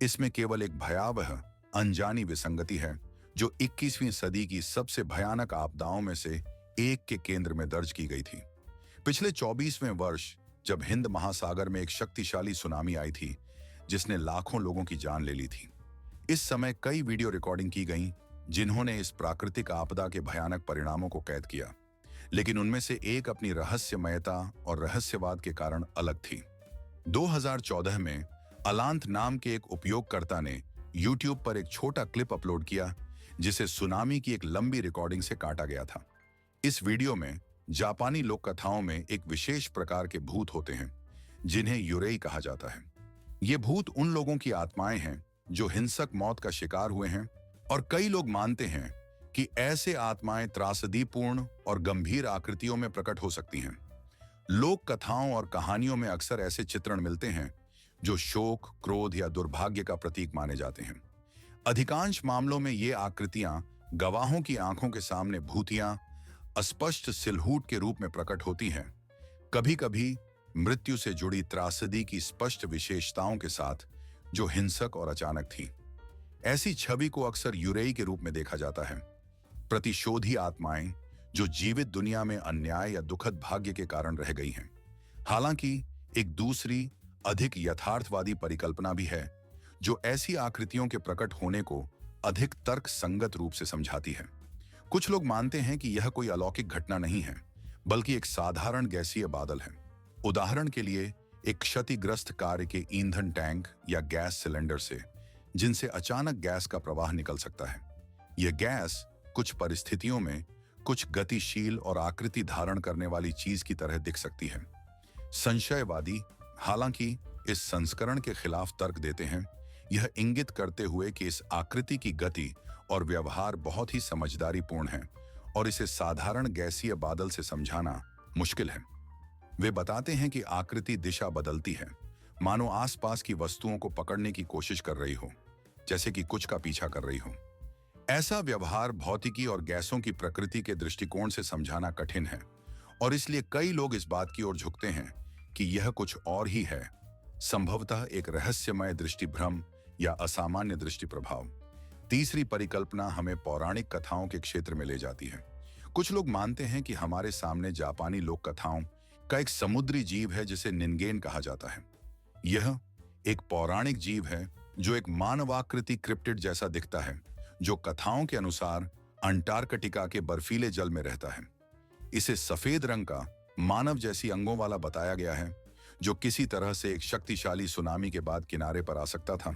इसमें केवल एक भयावह, अनजानी विसंगति है जो 21वीं सदी की सबसे भयानक आपदाओं में से एक के केंद्र में दर्ज की गई थी। पिछले 24वें वर्ष, जब हिंद महासागर में एक शक्तिशाली सुनामी आई थी जिसने लाखों लोगं की जान ले ली थी। इस समय कई वीडियो रिकॉर्डिंग की गईं जिन्होंने इस प्राकृतिक आपदा के भयानक परिणामों को कैद किया, लेकिन उनमें से एक अपनी रहस्यमयता और रहस्यवाद के कारण अलग थी। 2014 में अलांत नाम के एक उपयोगकर्ता ने YouTube पर एक छोटा क्लिप अपलोड किया जिसे सुनामी की एक लंबी रिकॉर्डिंग से काटा गया था। इस वीडियो में जापानी लोक कथाओं में एक विशेष प्रकार के भूत होते हैं जिन्हें यूरेई कहा जाता है। ये भूत उन लोगों की आत्माएं हैं जो हिंसक मौत का शिकार हुए हैं और कई लोग मानते हैं कि ऐसे आत्माएं त्रासदीपूर्ण और गंभीर आकृतियों में प्रकट हो सकती हैं। लोक कथाओं और कहानियों में अक्सर ऐसे चित्रण मिलते हैं जो शोक, क्रोध या दुर्भाग्य का प्रतीक माने जाते हैं। अधिकांश मामलों में ये आकृतियां गवाहों की आंखों के सामने भूतियां, अस्पष्ट सिलहूट के रूप में प्रकट होती हैं, कभी-कभी मृत्यु से जुड़ी त्रासदी की स्पष्ट विशेषताओं के साथ जो हिंसक और अचानक थी। ऐसी छवि को अक्सर यूरेई के रूप में देखा जाता है, प्रतिशोधी आत्माएं जो जीवित दुनिया में अन्याय या दुखद भाग्य के कारण रह गई हैं। हालांकि एक दूसरी, अधिक यथार्थवादी परिकल्पना भी है जो ऐसी आकृतियों के प्रकट होने को अधिक तर्क संगत रूप से समझाती है। कुछ लोग मानते हैं कि यह कोई अलौकिक घटना नहीं है, बल्कि एक साधारण गैसीय बादल है। उदाहरण के लिए, एक क्षतिग्रस्त कार के ईंधन टैंक या गैस सिलेंडर से, जिनसे अचानक गैस का प्रवाह निकल सकता है। यह गैस कुछ परिस्थितियों में कुछ गतिशील और आकृति धारण करने वाली चीज की तरह दिख सकती है। संशयवादी हालांकि इस संस्करण के खिलाफ तर्क देते हैं, यह इंगित करते हुए कि इस आकृति की गति और व्यवहार बहुत ही समझदारीपूर्ण है और इसे साधारण गैसीय बादल से समझाना मुश्किल है। वे बताते हैं कि आकृति दिशा बदलती है, मानो आसपास की वस्तुओं को पकड़ने की कोशिश कर रही हो, जैसे कि कुछ का पीछा कर रही हो। ऐसा व्यवहार भौतिकी और गैसों की प्रकृति के दृष्टिकोण से समझाना कठिन है और इसलिए कई लोग इस बात की ओर झुकते हैं कि यह कुछ और ही है, संभवतः एक रहस्यमय दृष्टिभ्रम या असामान्य दृष्टि प्रभाव। तीसरी परिकल्पना हमें पौराणिक कथाओं के क्षेत्र में ले जाती है। कुछ लोग मानते हैं कि हमारे सामने जापानी लोक कथाओं का एक समुद्री जीव है जिसे निन्गेन कहा जाता है। यह एक पौराणिक जीव है जो एक मानवाकृति क्रिप्टिड जैसा दिखता है, जो कथाओं के अनुसार अंटार्कटिका के बर्फीले जल में रहता है। इसे सफेद रंग का, मानव जैसी अंगों वाला बताया गया है, जो किसी तरह से एक शक्तिशाली सुनामी के बाद किनारे पर आ सकता था।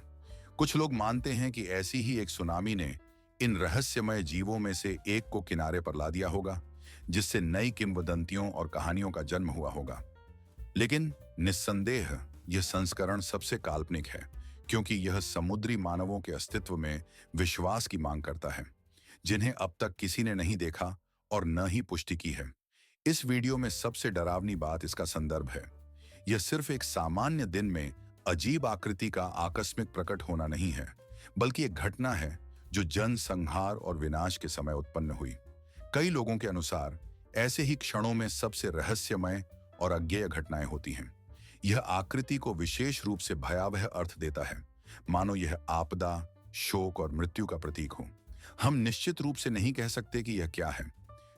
कुछ लोग मानते हैं कि ऐसी ही एक सुनामी ने इन रहस्यमय जीवों में से एक को किनारे पर ला दिया होगा, जिससे नई किंवदंतियों और कहानियों का जन्म हुआ होगा। लेकिन निस्संदेह यह संस्करण सबसे काल्पनिक है, क्योंकि यह समुद्री मानवों के अस्तित्व में विश्वास की मांग करता है, जिन्हें अब तक किसी ने नहीं देखा और न ही पुष्टि की है। इस वीडियो में सबसे डरावनी बात इसका संदर्भ है। यह सिर्फ एक सामान्य दिन में अजीब आकृति का आकस्मिक प्रकट होना नहीं है, बल्कि एक घटना है जो जनसंहार और विनाश के समय उत्पन्न हुई। कई लोगों के अनुसार ऐसे ही क्षणों में सबसे रहस्यमय और अज्ञेय घटनाएं होती हैं। यह आकृति को विशेष रूप से भयावह अर्थ देता है, मानो यह आपदा, शोक और मृत्यु का प्रतीक हो। हम निश्चित रूप से नहीं कह सकते कि यह क्या है।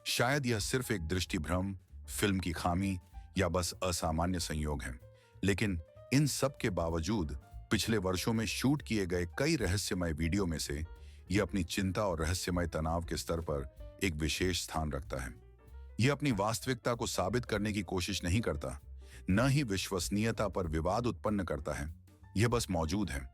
शायद यह सिर्फ एक दृष्टिभ्रम, फिल्म की खामी या बस असामान्य संयोग है। लेकिन इन सब के बावजूद पिछले वर्षों में शूट किए गए कई रहस्यमय वीडियो में से यह अपनी चिंता और रहस्यमय तनाव के स्तर पर एक विशेष स्थान रखता है। यह अपनी वास्तविकता को साबित करने की कोशिश नहीं करता, न ही विश्वसनीयता पर विवाद उत्पन्न करता है। यह बस मौजूद है,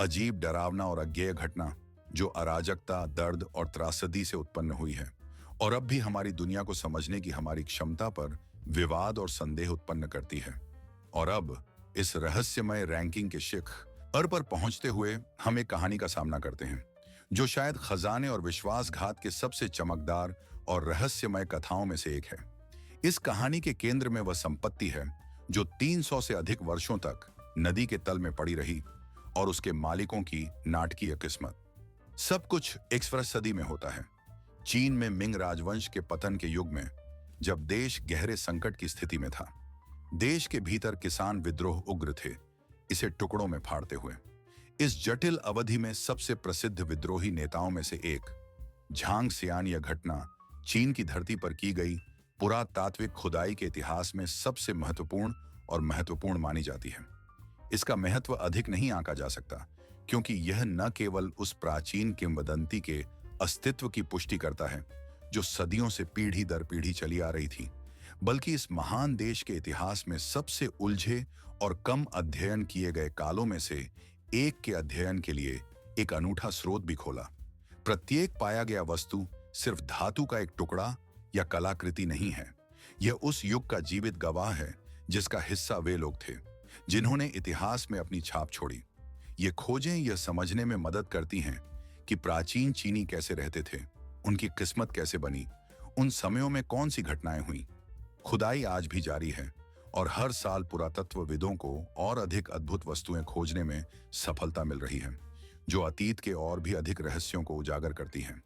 अजीब, डरावना और अज्ञेय घटना जो अराजकता, दर्द और त्रासदी से उत्पन्न हुई है और अब भी हमारी दुनिया को समझने की हमारी क्षमता पर विवाद और संदेह उत्पन्न करती है। और अब इस रहस्यमय रैंकिंग के शिखर पर पहुंचते हुए हम एक कहानी का सामना करते हैं जो शायद खजाने और विश्वासघात के सबसे चमकदार और रहस्यमय कथाओं में से एक है। इस कहानी के केंद्र में वह संपत्ति है जो 300 से अधिक वर्षों तक नदी के तल में पड़ी रही और उसके मालिकों की नाटकीय किस्मत। सब कुछ 21वीं सदी में होता है, चीन में मिंग राजवंश के पतन के युग में, जब देश गहरे संकट की स्थिति में था। देश के भीतर किसान विद्रोह उग्र थे, इसे टुकड़ों में फाड़ते हुए। इस जटिल अवधि में सबसे प्रसिद्ध विद्रोही नेताओं में से एक झांग सियान यह घटना चीन की धरती पर की गई पुरातात्विक खुदाई के इतिहास में सबसे महत्वपूर्ण मानी जाती है। इसका महत्व अधिक नहीं आंका जा सकता, क्योंकि यह न केवल उस प्राचीन किंवदंती के अस्तित्व की पुष्टि करता है जो सदियों से पीढ़ी दर पीढ़ी चली आ रही थी, बल्कि इस महान देश के इतिहास में सबसे उलझे और कम अध्ययन किए गए कालों में से एक के अध्ययन के लिए एक अनूठा स्रोत भी खोला। प्रत्येक पाया गया वस्तु सिर्फ धातु का एक टुकड़ा या कलाकृति नहीं है, यह उस युग का जीवित गवाह है जिसका हिस्सा वे लोग थे जिन्होंने इतिहास में अपनी छाप छोड़ी। ये खोजें यह समझने में मदद करती हैं कि प्राचीन चीनी कैसे रहते थे, उनकी किस्मत कैसे बनी, उन समयों में कौन सी घटनाएं हुई। खुदाई आज भी जारी है और हर साल पुरातत्वविदों को और अधिक अद्भुत वस्तुएं खोजने में सफलता मिल रही है, जो अतीत के और भी अधिक रहस्यों को उजागर करती हैं।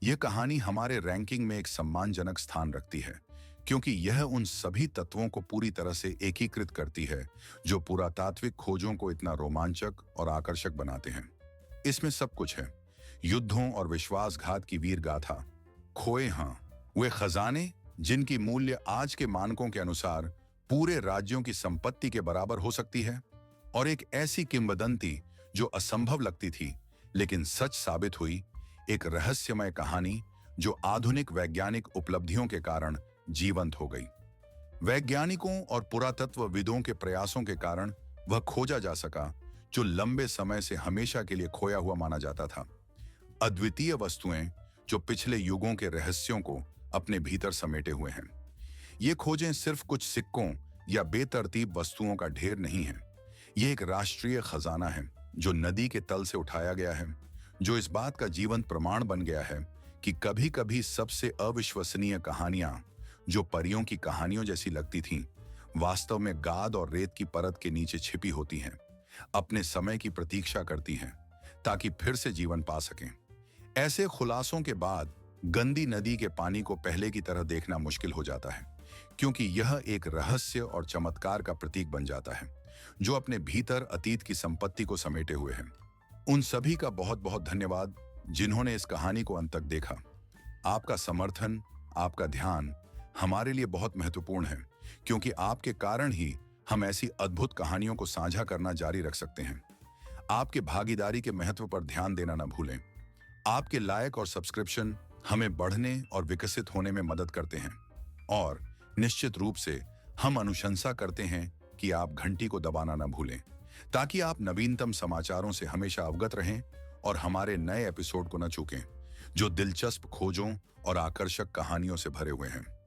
यह कहानी हमारे रैंकिंग में एक सम्मानजनक स्थान रखती है, क्योंकि यह उन सभी तत्वों को पूरी तरह से एकीकृत करती है जो पुरातात्विक खोजों को इतना रोमांचक और आकर्षक बनाते हैं। इसमें सब कुछ है, युद्धों और विश्वासघात की वीर गाथा, खोए वे खजाने जिनकी मूल्य आज के मानकों के अनुसार पूरे राज्यों की संपत्ति के बराबर हो सकती है, और एक ऐसी किंवदंती जो असंभव लगती थी लेकिन सच साबित हुई, एक रहस्यमय कहानी जो आधुनिक वैज्ञानिक उपलब्धियों के कारण जीवंत हो गई। वैज्ञानिकों और पुरातत्वविदों के प्रयासों के कारण वह खोजा जा सका जो लंबे समय से हमेशा के लिए खोया हुआ माना जाता था। अद्वितीय वस्तुएं जो पिछले युगों के रहस्यों को अपने भीतर समेटे हुए हैं। ये खोजें सिर्फ कुछ सिक्कों या बेतरतीब वस्तुओं का ढेर नहीं है, यह एक राष्ट्रीय खजाना है जो नदी के तल से उठाया गया है, जो इस बात का जीवंत प्रमाण बन गया है कि कभी-कभी सबसे अविश्वसनीय कहानियां जो परियों की कहानियों जैसी लगती थीं, वास्तव में गाद और रेत की परत के नीचे छिपी होती हैं, अपने समय की प्रतीक्षा करती हैं ताकि फिर से जीवन पा सकें। ऐसे खुलासों के बाद गंदी नदी के पानी को पहले की तरह देखना मुश्किल हो जाता है, क्योंकि यह एक रहस्य और चमत्कार का प्रतीक बन जाता है जो अपने भीतर अतीत की संपत्ति को समेटे हुए है। उन सभी का बहुत बहुत धन्यवाद जिन्होंने इस कहानी को अंत तक देखा। आपका समर्थन, आपका ध्यान हमारे लिए बहुत महत्वपूर्ण है, क्योंकि आपके कारण ही हम ऐसी अद्भुत कहानियों को साझा करना जारी रख सकते हैं। आपके भागीदारी के महत्व पर ध्यान देना न भूलें। आपके लाइक और सब्सक्रिप्शन हमें बढ़ने और विकसित होने में मदद करते हैं, और निश्चित रूप से हम अनुशंसा करते हैं कि आप घंटी को दबाना न भूलें, ताकि आप नवीनतम समाचारों से हमेशा अवगत रहें और हमारे नए एपिसोड को न चूकें, जो दिलचस्प खोजों और आकर्षक कहानियों से भरे हुए हैं।